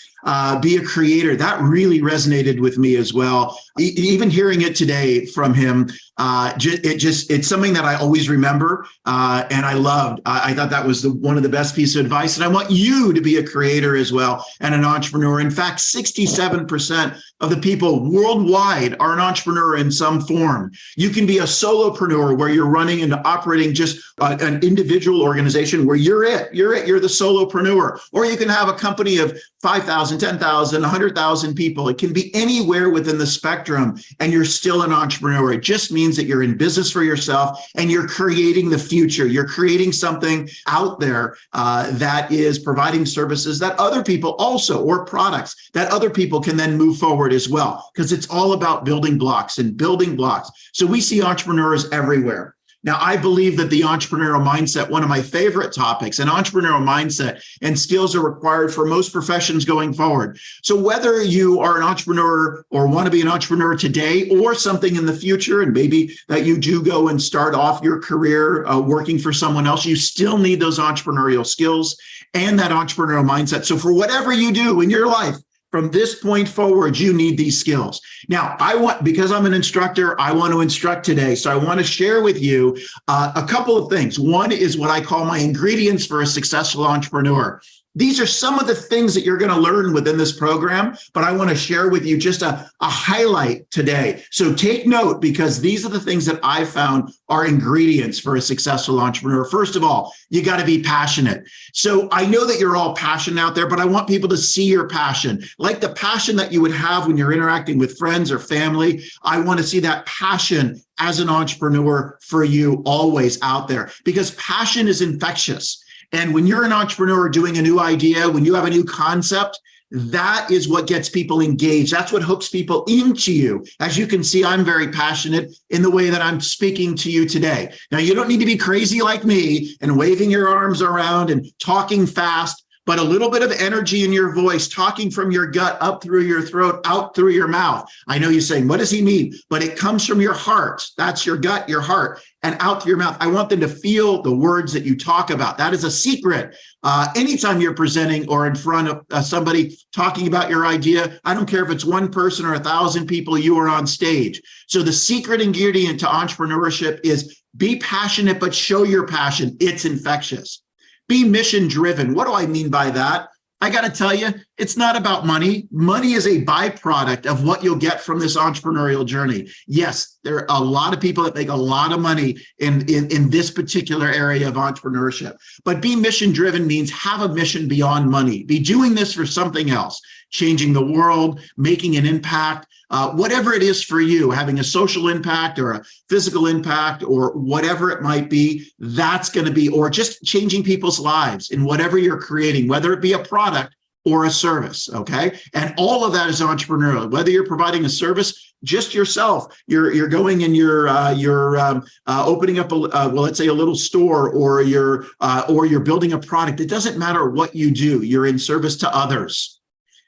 S2: be a creator, that really resonated with me as well. Even hearing it today from him, it's something that I always remember and I loved. I thought that was one of the best pieces of advice. And I want you to be a creator as well and an entrepreneur. In fact, 67% of the people worldwide are an entrepreneur in some form. You can be a solopreneur where you're running and operating just an individual organization where you're the solopreneur. Or you can have a company of 5,000, 10,000, 100,000 people. It can be anywhere within the spectrum and you're still an entrepreneur. It just means that you're in business for yourself and you're creating the future. You're creating something out there that is providing services that other people also, or products that other people can then move forward as well, because it's all about building blocks and building blocks. So we see entrepreneurs everywhere. Now, I believe that the entrepreneurial mindset, one of my favorite topics, an entrepreneurial mindset and skills are required for most professions going forward. So whether you are an entrepreneur or want to be an entrepreneur today or something in the future, and maybe that you do go and start off your career working for someone else, you still need those entrepreneurial skills and that entrepreneurial mindset. So for whatever you do in your life, from this point forward, you need these skills. Now, because I'm an instructor, I want to instruct today. So I want to share with you a couple of things. One is what I call my ingredients for a successful entrepreneur. These are some of the things that you're going to learn within this program, but I want to share with you just a highlight today. So take note, because these are the things that I found are ingredients for a successful entrepreneur. First of all, you got to be passionate. So I know that you're all passionate out there, but I want people to see your passion, like the passion that you would have when you're interacting with friends or family. I want to see that passion as an entrepreneur for you always out there, because passion is infectious. And when you're an entrepreneur doing a new idea, when you have a new concept, that is what gets people engaged. That's what hooks people into you. As you can see, I'm very passionate in the way that I'm speaking to you today. Now, you don't need to be crazy like me and waving your arms around and talking fast, but a little bit of energy in your voice, talking from your gut, up through your throat, out through your mouth. I know you're saying, what does he mean? But it comes from your heart. That's your gut, your heart, and out through your mouth. I want them to feel the words that you talk about. That is a secret. Anytime you're presenting or in front of somebody talking about your idea, I don't care if it's one person or 1,000 people, you are on stage. So the secret ingredient to entrepreneurship is be passionate, but show your passion. It's infectious. Be mission driven. What do I mean by that? I got to tell you, it's not about money. Money is a byproduct of what you'll get from this entrepreneurial journey. Yes, there are a lot of people that make a lot of money in this particular area of entrepreneurship. But be mission driven means have a mission beyond money. Be doing this for something else, changing the world, making an impact. Whatever it is for you, having a social impact or a physical impact or whatever it might be, that's going to be, or just changing people's lives in whatever you're creating, whether it be a product or a service, okay? And all of that is entrepreneurial. Whether you're providing a service, just yourself, you're going and you're opening up let's say a little store, or you're building a product. It doesn't matter what you do. You're in service to others.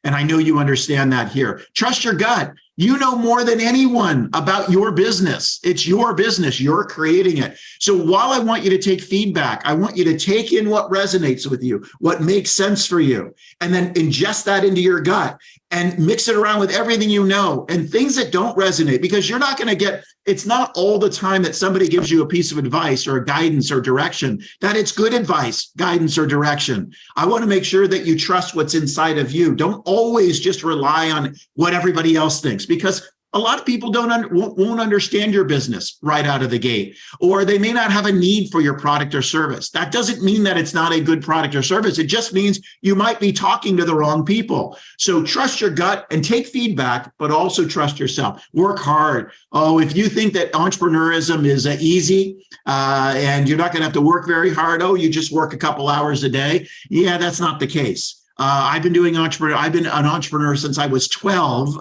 S2: And I know you understand that here. Trust your gut. You know more than anyone about your business. It's your business. You're creating it. So while I want you to take feedback, I want you to take in what resonates with you, what makes sense for you, and then ingest that into your gut and mix it around with everything you know and things that don't resonate, because you're not going to get, it's not all the time that somebody gives you a piece of advice or guidance or direction, that it's good advice, guidance, or direction. I want to make sure that you trust what's inside of you. Don't always just rely on what everybody else thinks, because a lot of people won't understand your business right out of the gate, or they may not have a need for your product or service. That doesn't mean that it's not a good product or service. It just means you might be talking to the wrong people. So trust your gut and take feedback, but also trust yourself. Work hard. Oh, if you think that entrepreneurism is easy and you're not going to have to work very hard, you just work a couple hours a day. Yeah, that's not the case. I've been an entrepreneur since I was 12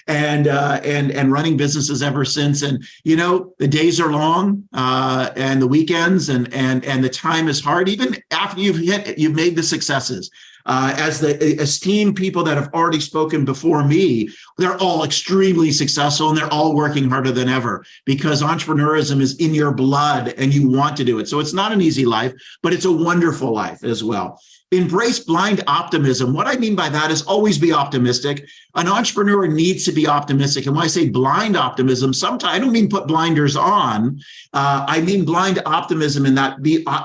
S2: and running businesses ever since. And, the days are long and the weekends and the time is hard, even after you've made the successes. As the esteemed people that have already spoken before me, they're all extremely successful and they're all working harder than ever, because entrepreneurism is in your blood and you want to do it. So it's not an easy life, but it's a wonderful life as well. Embrace blind optimism. What I mean by that is always be optimistic. An entrepreneur needs to be optimistic. And when I say blind optimism, sometimes I don't mean put blinders on. I mean blind optimism in that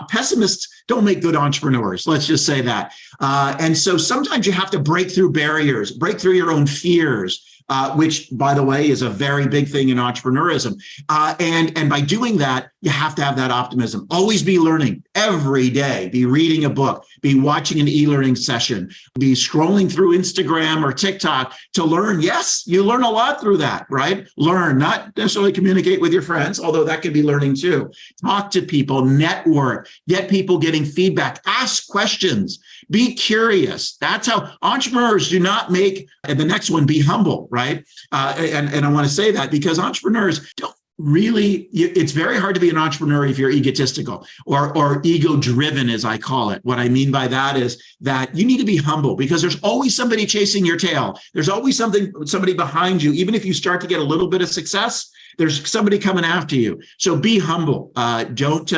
S2: pessimists don't make good entrepreneurs. Let's just say that. And so sometimes you have to break through barriers, break through your own fears. Which, by the way, is a very big thing in entrepreneurism. And by doing that, you have to have that optimism. Always be learning every day. Be reading a book, be watching an e-learning session, be scrolling through Instagram or TikTok to learn. Yes, you learn a lot through that, right? Learn, not necessarily communicate with your friends, although that can be learning too. Talk to people, network, get people getting feedback, ask questions, be curious. That's how entrepreneurs do not make, and the next one, be humble, right? And I want to say that because entrepreneurs really, it's very hard to be an entrepreneur if you're egotistical or ego driven, as I call it. What I mean by that is that you need to be humble, because there's always somebody chasing your tail. There's always somebody behind you. Even if you start to get a little bit of success, there's somebody coming after you. So be humble. Don't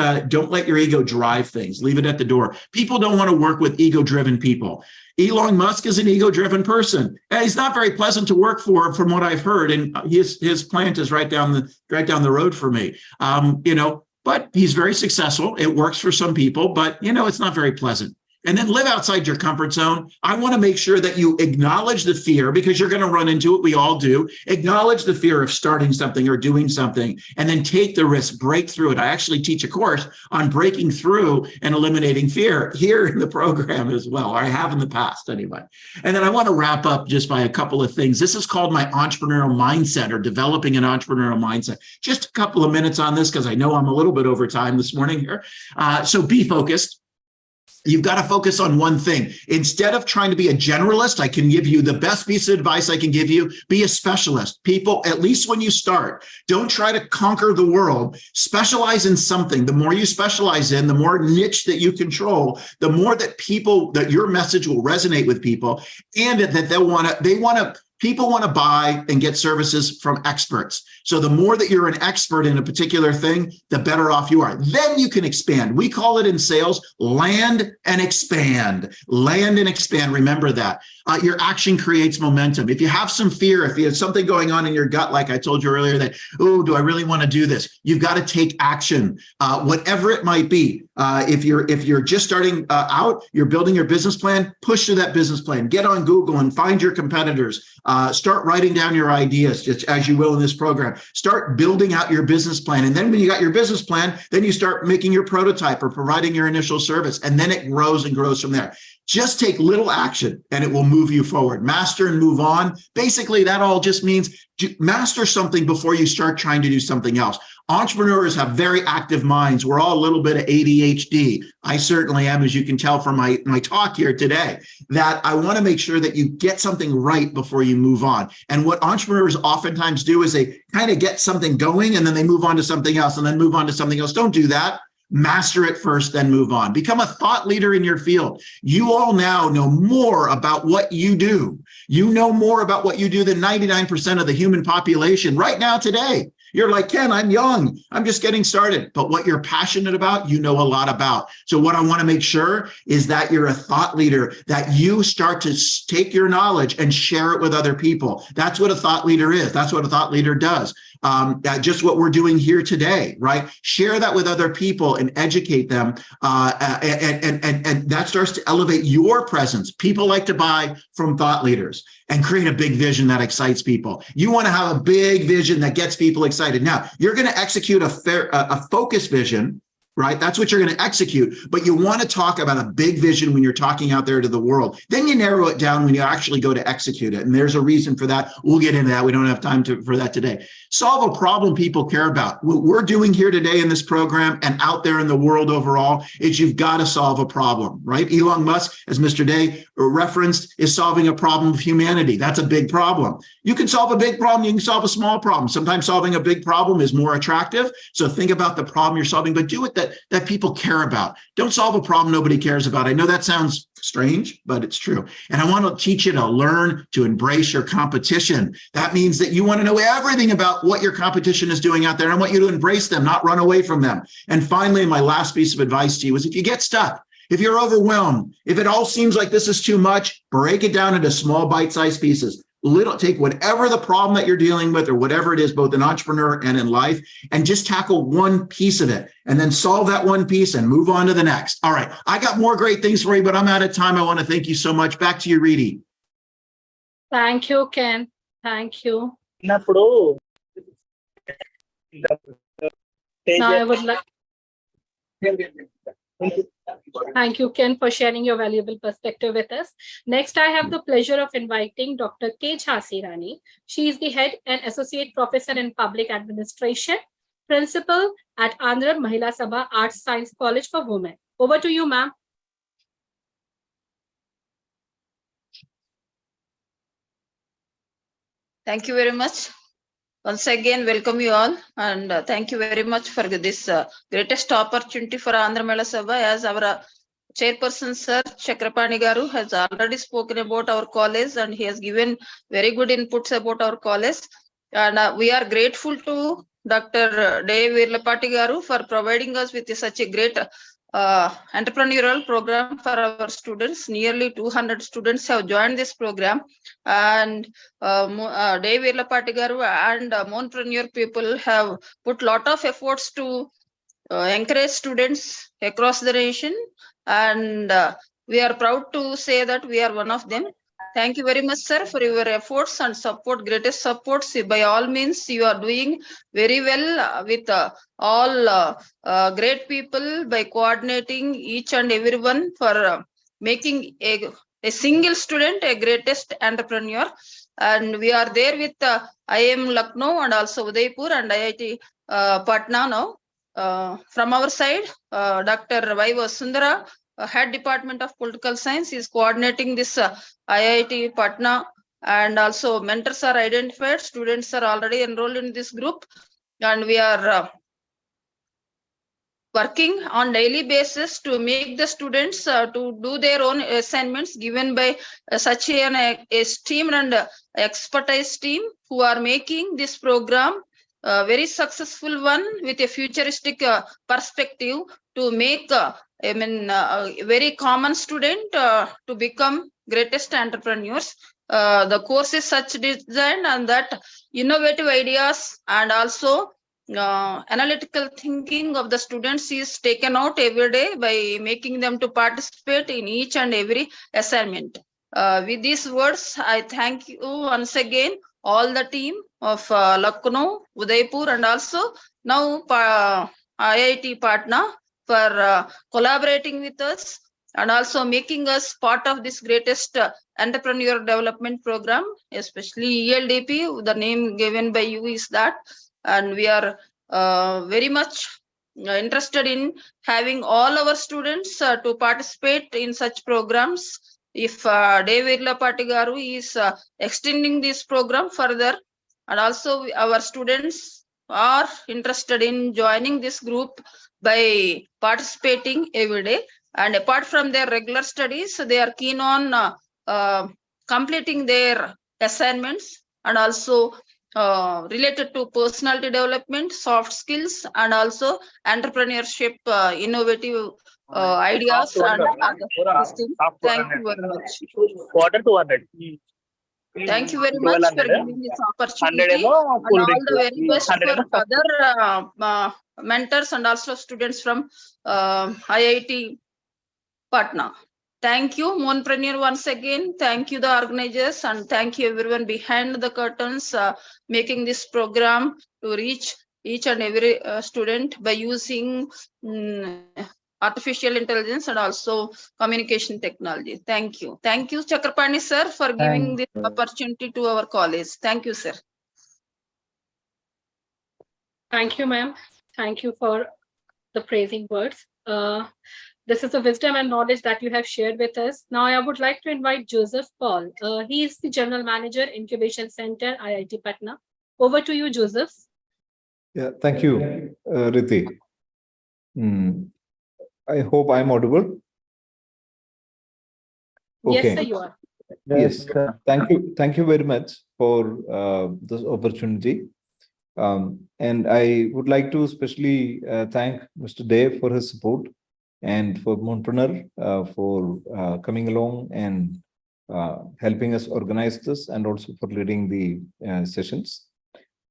S2: let your ego drive things. Leave it at the door. People don't want to work with ego-driven people. Elon Musk is an ego-driven person. And he's not very pleasant to work for, from what I've heard. And his plant is right down the road for me. But he's very successful. It works for some people, but it's not very pleasant. And then live outside your comfort zone. I want to make sure that you acknowledge the fear, because you're going to run into it. We all do. Acknowledge the fear of starting something or doing something, and then take the risk, break through it. I actually teach a course on breaking through and eliminating fear here in the program as well. Or I have in the past anyway. And then I want to wrap up just by a couple of things. This is called my entrepreneurial mindset, or developing an entrepreneurial mindset. Just a couple of minutes on this, because I know I'm a little bit over time this morning here. So be focused. You've got to focus on one thing. Instead of trying to be a generalist, I can give you the best piece of advice I can give you. Be a specialist. People, at least when you start, don't try to conquer the world. Specialize in something. The more you specialize in, the more niche that you control, the more that your message will resonate with people, and that people want to buy and get services from experts. So the more that you're an expert in a particular thing, the better off you are. Then you can expand. We call it in sales, land and expand. Land and expand. Remember that. Your action creates momentum. If you have some fear, if you have something going on in your gut, like I told you earlier, that, oh, do I really want to do this? You've got to take action, whatever it might be. If you're just starting out, you're building your business plan, push to that business plan. Get on Google and find your competitors. Start writing down your ideas, just as you will in this program. Start building out your business plan. And then when you got your business plan, then you start making your prototype or providing your initial service. And then it grows and grows from there. Just take little action and it will move you forward. Master and move on. Basically, that all just means master something before you start trying to do something else. Entrepreneurs have very active minds. We're all a little bit of ADHD. I certainly am, as you can tell from my talk here today, that I want to make sure that you get something right before you move on. And what entrepreneurs oftentimes do is they kind of get something going and then they move on to something else and then move on to something else. Don't do that. Master it first, then move on. Become a thought leader in your field. You all now know more about what you do. You know more about what you do than 99% of the human population right now today. You're like, Ken, I'm young. I'm just getting started. But what you're passionate about, you know a lot about. So what I want to make sure is that you're a thought leader, that you start to take your knowledge and share it with other people. That's what a thought leader is. That's what a thought leader does. Just what we're doing here today, right? Share that with other people and educate them. And that starts to elevate your presence. People like to buy from thought leaders and create a big vision that excites people. You want to have a big vision that gets people excited. Now, you're going to execute a focused vision, right? That's what you're going to execute. But you want to talk about a big vision when you're talking out there to the world. Then you narrow it down when you actually go to execute it. And there's a reason for that. We'll get into that. We don't have time for that today. Solve a problem people care about. What we're doing here today in this program and out there in the world overall is you've got to solve a problem, right? Elon Musk, as Mr. Day referenced, is solving a problem of humanity. That's a big problem. You can solve a big problem. You can solve a small problem. Sometimes solving a big problem is more attractive. So think about the problem you're solving, but do it that people care about. Don't solve a problem nobody cares about. I know that sounds strange, but it's true. And I want to teach you to learn to embrace your competition. That means that you want to know everything about what your competition is doing out there. And I want you to embrace them, not run away from them. And finally, my last piece of advice to you is if you get stuck, if you're overwhelmed, if it all seems like this is too much, break it down into small bite-sized pieces. Take whatever the problem that you're dealing with or whatever it is, both an entrepreneur and in life, and just tackle one piece of it and then solve that one piece and move on to the next. All right. I got more great things for you, but I'm out of time. I want to thank you so much. Back to you, Reedy.
S11: Thank you, Ken. Thank you. Now I would like... Thank you, Ken, for sharing your valuable perspective with us. Next, I have the pleasure of inviting Dr. K. Jhansi Rani. She is the head and associate professor in public administration, principal at Andhra Mahila Sabha Arts Science College for Women. Over to you, ma'am.
S14: Thank you very much. Once again, welcome you all, and thank you very much for this greatest opportunity for Andhra Mela Sabha. As our chairperson, Sir Chakrapani Garu, has already spoken about our college, and he has given very good inputs about our college. And we are grateful to Dr. Dave Virlapati Garu for providing us with such a great entrepreneurial program for our students. Nearly 200 students have joined this program, and Dave Virlapati Garu and Moonpreneur people have put lot of efforts to encourage students across the nation, and we are proud to say that we are one of them. Thank you very much, sir, for your efforts and support, greatest supports. By all means, you are doing very well with all great people by coordinating each and everyone for making a single student a greatest entrepreneur. And we are there with IIM Lucknow and also Udaipur and IIT Patna now. From our side, Dr. Y. Sundara, Head Department of Political Science, is coordinating this IIT Patna, and also mentors are identified. Students are already enrolled in this group, and we are working on daily basis to make the students to do their own assignments given by such an esteemed and expertise team who are making this program a very successful one with a futuristic perspective to make a very common student to become greatest entrepreneurs. The course is such design and that innovative ideas and also analytical thinking of the students is taken out every day by making them to participate in each and every assignment. With these words, I thank you once again, all the team of Lucknow, Udaipur, and also now IIT Patna for collaborating with us and also making us part of this greatest entrepreneur development program, especially ELDP. The name given by you is that, and we are very much interested in having all our students to participate in such programs. If Dave Virlapati Garu is extending this program further, and also our students are interested in joining this group by participating every day, and apart from their regular studies, they are keen on completing their assignments and also related to personality development, soft skills, and also entrepreneurship, innovative ideas and other things. Thank you very much. Thank you very much for giving this opportunity, and all the very best for other mentors and also students from IIT Patna. Thank you, Moonpreneur, once again. Thank you, the organizers, and thank you everyone behind the curtains making this program to reach each and every student by using artificial intelligence and also communication technology. Thank you. Thank you, Chakrapani sir, for giving this opportunity to our college. Thank you, sir.
S11: Thank you, ma'am. Thank you for the praising words. This is the wisdom and knowledge that you have shared with us. Now, I would like to invite Joseph Paul. He is the General Manager, Incubation Centre, IIT Patna. Over to you, Joseph.
S15: Yeah, thank you, Riti. I hope I'm audible. Okay.
S11: Yes, sir, you are.
S15: Yes, thank you very much for this opportunity. And I would like to especially thank Mr. Dave for his support, and for Moonpreneur for coming along and helping us organize this, and also for leading the sessions.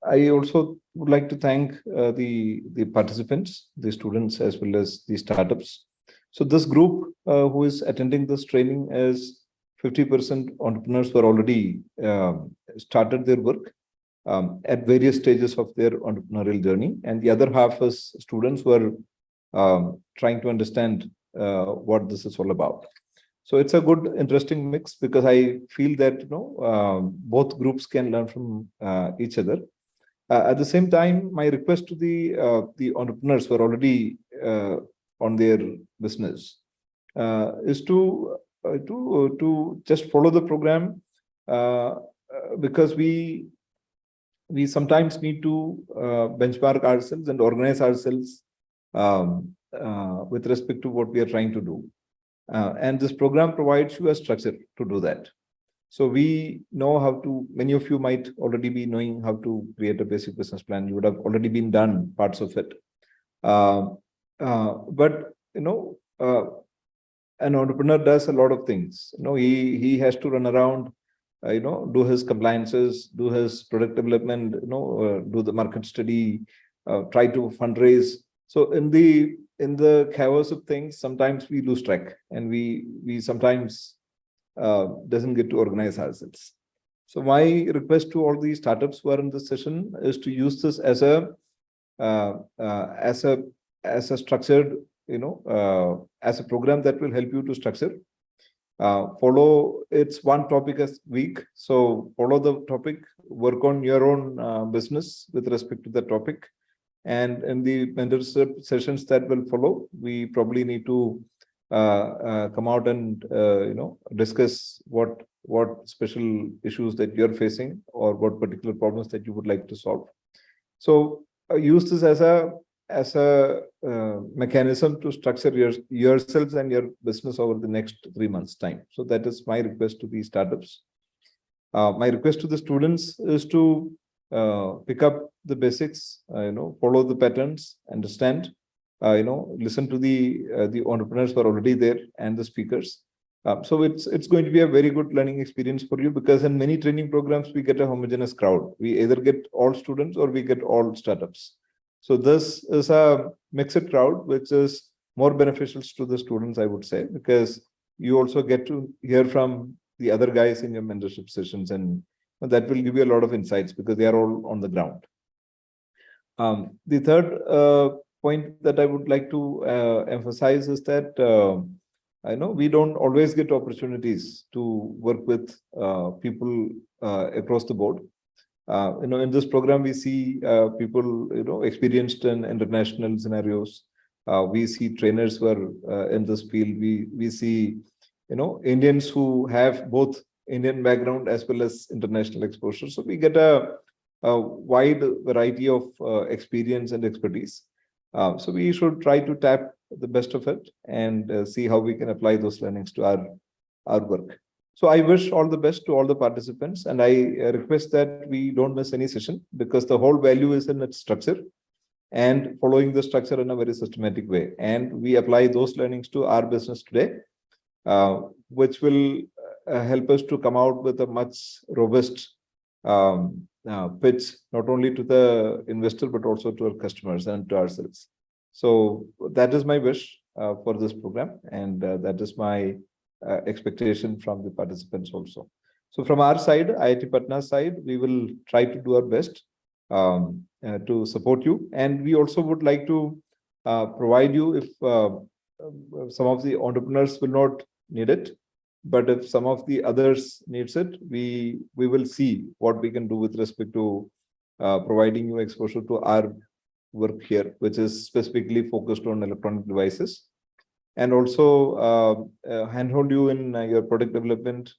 S15: I also would like to thank the participants, the students, as well as the startups. So this group who is attending this training is 50% entrepreneurs who are already started their work at various stages of their entrepreneurial journey, and the other half is students who are trying to understand what this is all about. So it's a good, interesting mix, because I feel that both groups can learn from each other. At the same time, my request to the entrepreneurs who are already on their business is to just follow the program, because we we sometimes need to benchmark ourselves and organize ourselves with respect to what we are trying to do. And this program provides you a structure to do that. So we know how to, many of you might already be knowing how to create a basic business plan. You would have already been done parts of it. But, an entrepreneur does a lot of things. He has to run around, do his compliances, do his product development, do the market study, try to fundraise. So in the chaos of things, sometimes we lose track, and we sometimes doesn't get to organize ourselves. So my request to all these startups who are in this session is to use this as a structured, as a program that will help you to structure. Follow, it's one topic a week. So follow the topic, work on your own business with respect to the topic. And in the mentorship sessions that will follow, we probably need to come out and discuss what special issues that you're facing, or what particular problems that you would like to solve. So use this as a mechanism to structure yourselves and your business over the next 3 months' time. So that is my request to these startups. My request to the students is to pick up the basics, follow the patterns, understand, listen to the entrepreneurs who are already there and the speakers. So it's going to be a very good learning experience for you, because in many training programs, we get a homogeneous crowd. We either get all students or we get all startups. So this is a mixed crowd, which is more beneficial to the students, I would say, because you also get to hear from the other guys in your mentorship sessions, and that will give you a lot of insights because they are all on the ground. The third point that I would like to emphasize is that I know we don't always get opportunities to work with people across the board. In this program, we see people, experienced in international scenarios. We see trainers who are in this field. We see, Indians who have both Indian background as well as international exposure. So we get a wide variety of experience and expertise. So we should try to tap the best of it and see how we can apply those learnings to our work. So I wish all the best to all the participants, and I request that we don't miss any session, because the whole value is in its structure and following the structure in a very systematic way. And we apply those learnings to our business today, which will help us to come out with a much robust pitch, not only to the investor, but also to our customers and to ourselves. So that is my wish for this program, and that is my expectation from the participants also. So from our side, IIT Patna side, we will try to do our best to support you. And we also would like to provide you, if some of the entrepreneurs will not need it, but if some of the others needs it, we will see what we can do with respect to providing you exposure to our work here, which is specifically focused on electronic devices, and also handhold you in your product development.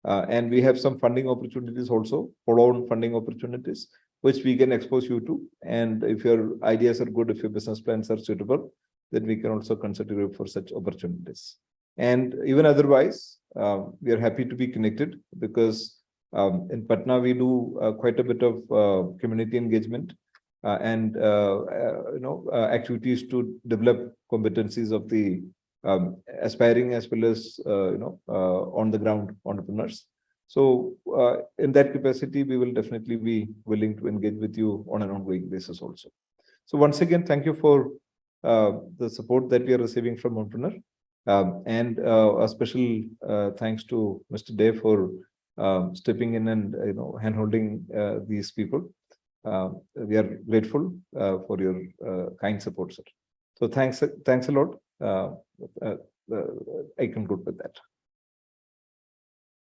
S15: And we have some funding opportunities also, follow-on funding opportunities, which we can expose you to. And if your ideas are good, if your business plans are suitable, then we can also consider you for such opportunities. And even otherwise, we are happy to be connected, because in Patna, we do quite a bit of community engagement and activities to develop competencies of the aspiring as well as on the ground entrepreneurs. So in that capacity, we will definitely be willing to engage with you on an ongoing basis also. So once again, thank you for the support that we are receiving from Moonpreneur. And a special thanks to Mr. Dave for stepping in and hand-holding these people. We are grateful for your kind support, sir. So thanks a lot. I conclude with that.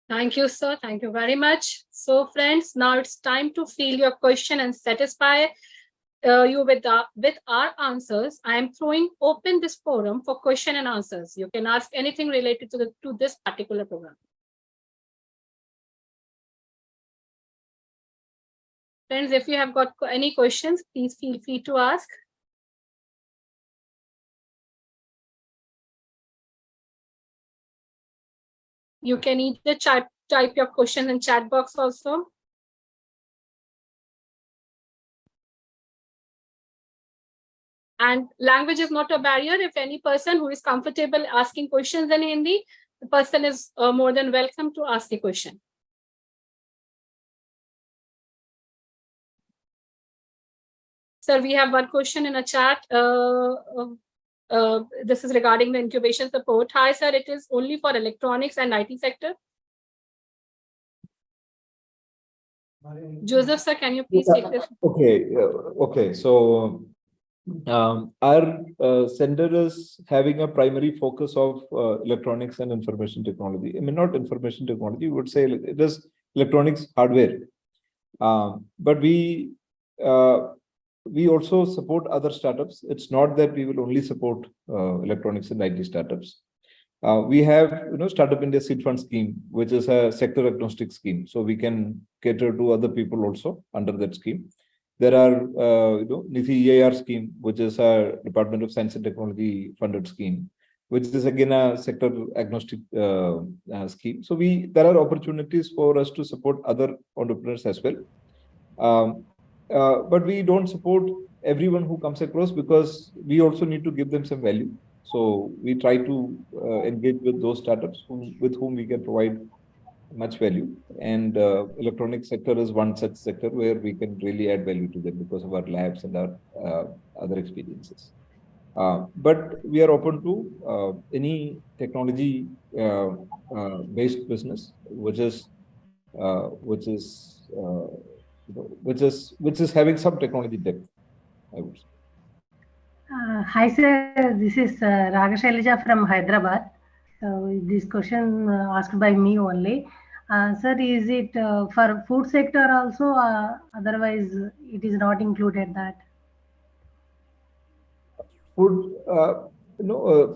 S11: Thank you, sir. Thank you very much. So, friends, now it's time to field your question and satisfy you with our answers. I am throwing open this forum for question and answers. You can ask anything related to this particular program. Friends, if you have got any questions, please feel free to ask. You can either type your question in chat box also. And language is not a barrier. If any person who is comfortable asking questions in Hindi, the person is more than welcome to ask the question. Sir, we have one question in a chat. This is regarding the incubation support. Hi, sir, it is only for electronics and IT sector. Joseph, sir, can you please take this?
S15: Okay. So our center is having a primary focus of electronics and information technology. I mean, not information technology, we would say it is electronics hardware. But we also support other startups. It's not that we will only support electronics and IT startups. We have, Startup India Seed Fund Scheme, which is a sector agnostic scheme. So we can cater to other people also under that scheme. There are, NITI EIR scheme, which is a Department of Science and Technology funded scheme, which is again a sector agnostic scheme. So there are opportunities for us to support other entrepreneurs as well. But we don't support everyone who comes across because we also need to give them some value. So we try to engage with those startups with whom we can provide much value. And electronic sector is one such sector where we can really add value to them because of our labs and our other experiences. But we are open to any technology based business, which is having some technology depth, I would say.
S16: Hi sir, this is Raga Shailaja from Hyderabad. So this question asked by me only. Sir, is it for food sector also? Otherwise, it is not included that.
S15: Food,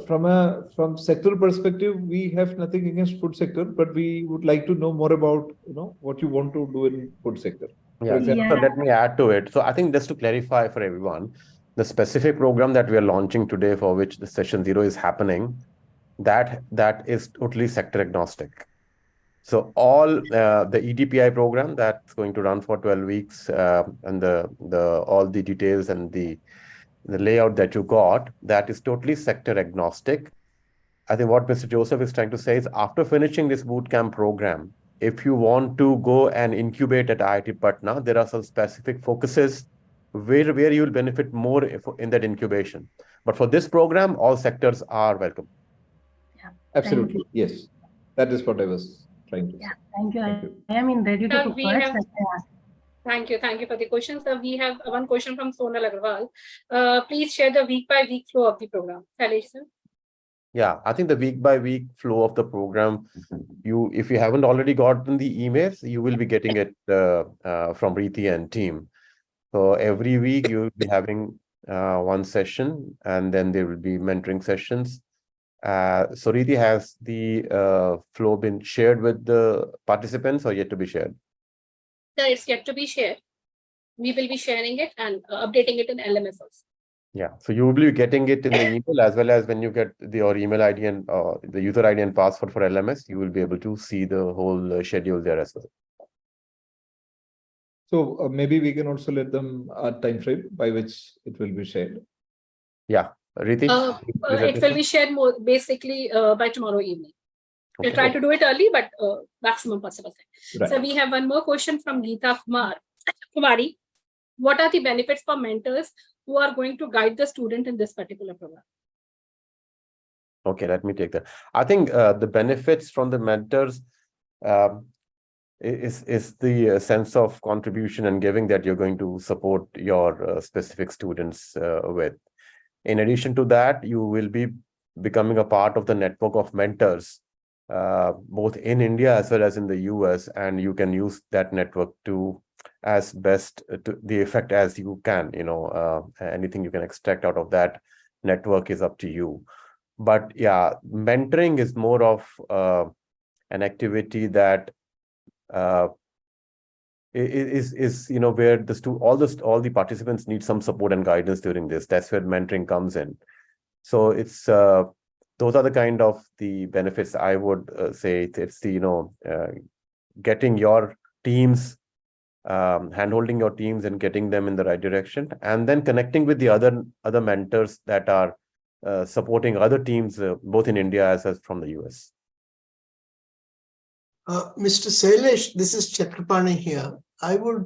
S15: from sector perspective, we have nothing against food sector, but we would like to know more about what you want to do in food sector.
S17: Yeah, so let me add to it. So I think just to clarify for everyone, the specific program that we are launching today, for which the session 0 is happening, that is totally sector agnostic. So all the EDPI program that's going to run for 12 weeks and all the details and the layout that you got, that is totally sector agnostic. I think what Mr. Joseph is trying to say is after finishing this bootcamp program, if you want to go and incubate at IIT Patna, there are some specific focuses where you will benefit more in that incubation. But for this program, all sectors are welcome.
S16: Yeah,
S15: absolutely. Yes. That is what I was trying to say.
S16: Thank you. I am ready to put words.
S11: Thank you for the questions. We have one question from Sonal Agarwal. Please share the week-by-week flow of the program. Shailesh, sir.
S17: Yeah, I think the week-by-week flow of the program, if you haven't already gotten the emails, you will be getting it from Riti and team. So every week you will be having one session, and then there will be mentoring sessions. So Riti, has the flow been shared with the participants or yet to be shared?
S11: So it's yet to be shared. We will be sharing it and updating it in LMS also.
S17: Yeah, so you will be getting it in the email as well as when you get your email ID and the user ID and password for LMS, you will be able to see the whole schedule there as well.
S15: So maybe we can also let them a time frame by which it will be shared.
S17: Yeah, Riti?
S11: It will be shared basically by tomorrow evening. We'll try to do it early, but maximum possible time. Right. So we have one more question from Geeta Kumari. What are the benefits for mentors who are going to guide the student in this particular program?
S17: Okay, let me take that. I think the benefits from the mentors is the sense of contribution and giving that you're going to support your specific students with. In addition to that, you will be becoming a part of the network of mentors, both in India as well as in the US, and you can use that network to as best to the effect as you can. Anything you can extract out of that network is up to you. But yeah, mentoring is more of an activity that is where all the participants need some support and guidance during this. That's where mentoring comes in. So it's those are the kind of the benefits I would say. It's the getting your teams, hand-holding your teams and getting them in the right direction, and then connecting with the other mentors that are supporting other teams both in India as well as from the US.
S13: Mr. Sailesh, this is Chakrapani here. I would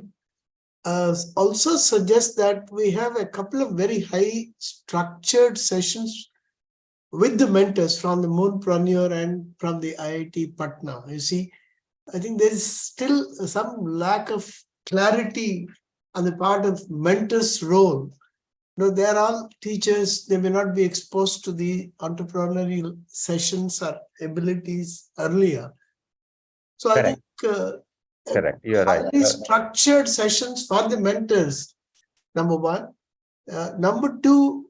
S13: also suggest that we have a couple of very high structured sessions with the mentors from the Moonpreneur and from the IIT Patna. You see, I think there is still some lack of clarity on the part of mentors' role. They are all teachers. They may not be exposed to the entrepreneurial sessions or abilities earlier. So
S17: Correct.
S13: I think
S17: Correct. You're right.
S13: Structured sessions for the mentors, number one. Number two,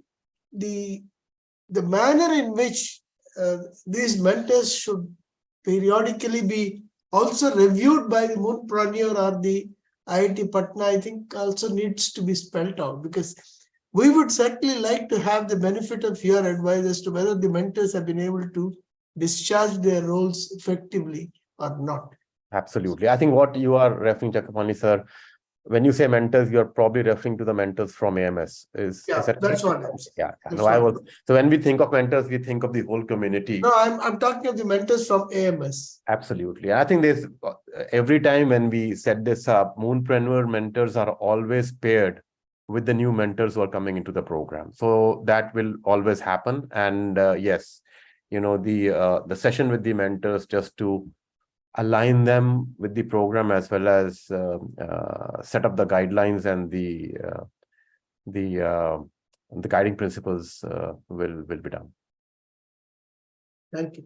S13: the manner in which these mentors should periodically be also reviewed by the Moonpreneur or the IIT Patna, I think also needs to be spelled out, because we would certainly like to have the benefit of your advice as to whether the mentors have been able to discharge their roles effectively or not.
S17: Absolutely. I think what you are referring to, Chakrapani sir, when you say mentors, you're probably referring to the mentors from AMS. Is that
S13: that's what I'm saying.
S17: Yeah. No, so when we think of mentors, we think of the whole community.
S13: No, I'm talking of the mentors from AMS.
S17: Absolutely. I think there's every time when we set this up, Moonpreneur mentors are always paired with the new mentors who are coming into the program. So that will always happen. And yes, the session with the mentors just to align them with the program as well as set up the guidelines and the guiding principles will be done.
S13: Thank you.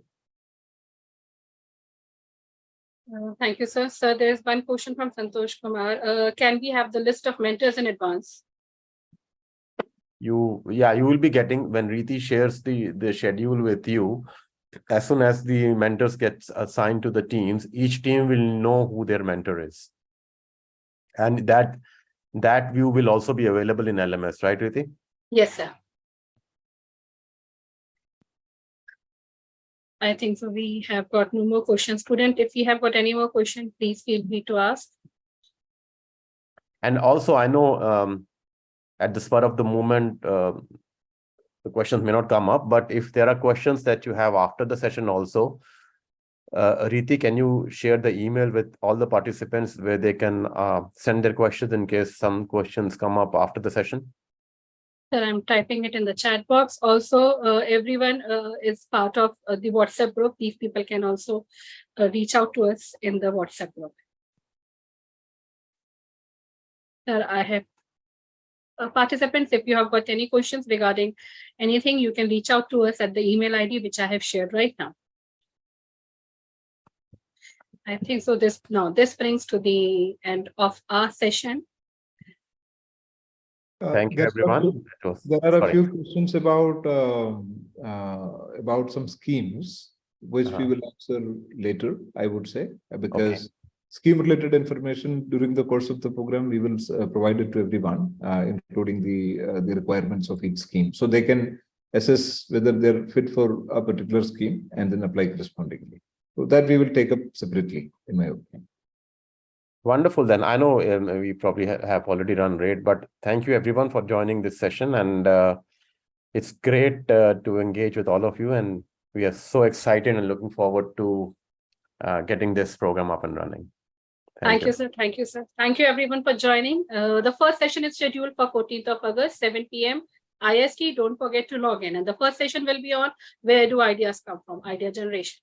S11: Thank you, sir. Sir, there's one question from Santosh Kumar. Can we have the list of mentors in advance?
S17: You will be getting, when Riti shares the schedule with you, as soon as the mentors get assigned to the teams, each team will know who their mentor is. And that view will also be available in LMS, right, Riti?
S11: Yes, sir. I think so. We have got no more questions. Student, if you have got any more questions, please feel free to ask.
S17: And also, I know at the spur of the moment, the questions may not come up, but if there are questions that you have after the session also, Riti, can you share the email with all the participants where they can send their questions in case some questions come up after the session?
S11: Sir, I'm typing it in the chat box. Also, everyone is part of the WhatsApp group. These people can also reach out to us in the WhatsApp group. Sir, I have participants, if you have got any questions regarding anything, you can reach out to us at the email ID, which I have shared right now. I think so. This brings to the end of our session.
S17: Thank you, everyone.
S15: There are a few questions about some schemes, which we will answer later, I would say, because scheme-related information during the course of the program, we will provide it to everyone, including the requirements of each scheme. So they can assess whether they're fit for a particular scheme and then apply correspondingly. So that we will take up separately, in my opinion.
S17: Wonderful. Then I know we probably have already run late, but thank you everyone for joining this session. And it's great to engage with all of you. And we are so excited and looking forward to getting this program up and running.
S11: Thank you, sir. Thank you, sir. Thank you, everyone, for joining. The first session is scheduled for 14th of August, 7 p.m. IST. Don't forget to log in. And the first session will be on where do ideas come from? Idea generation.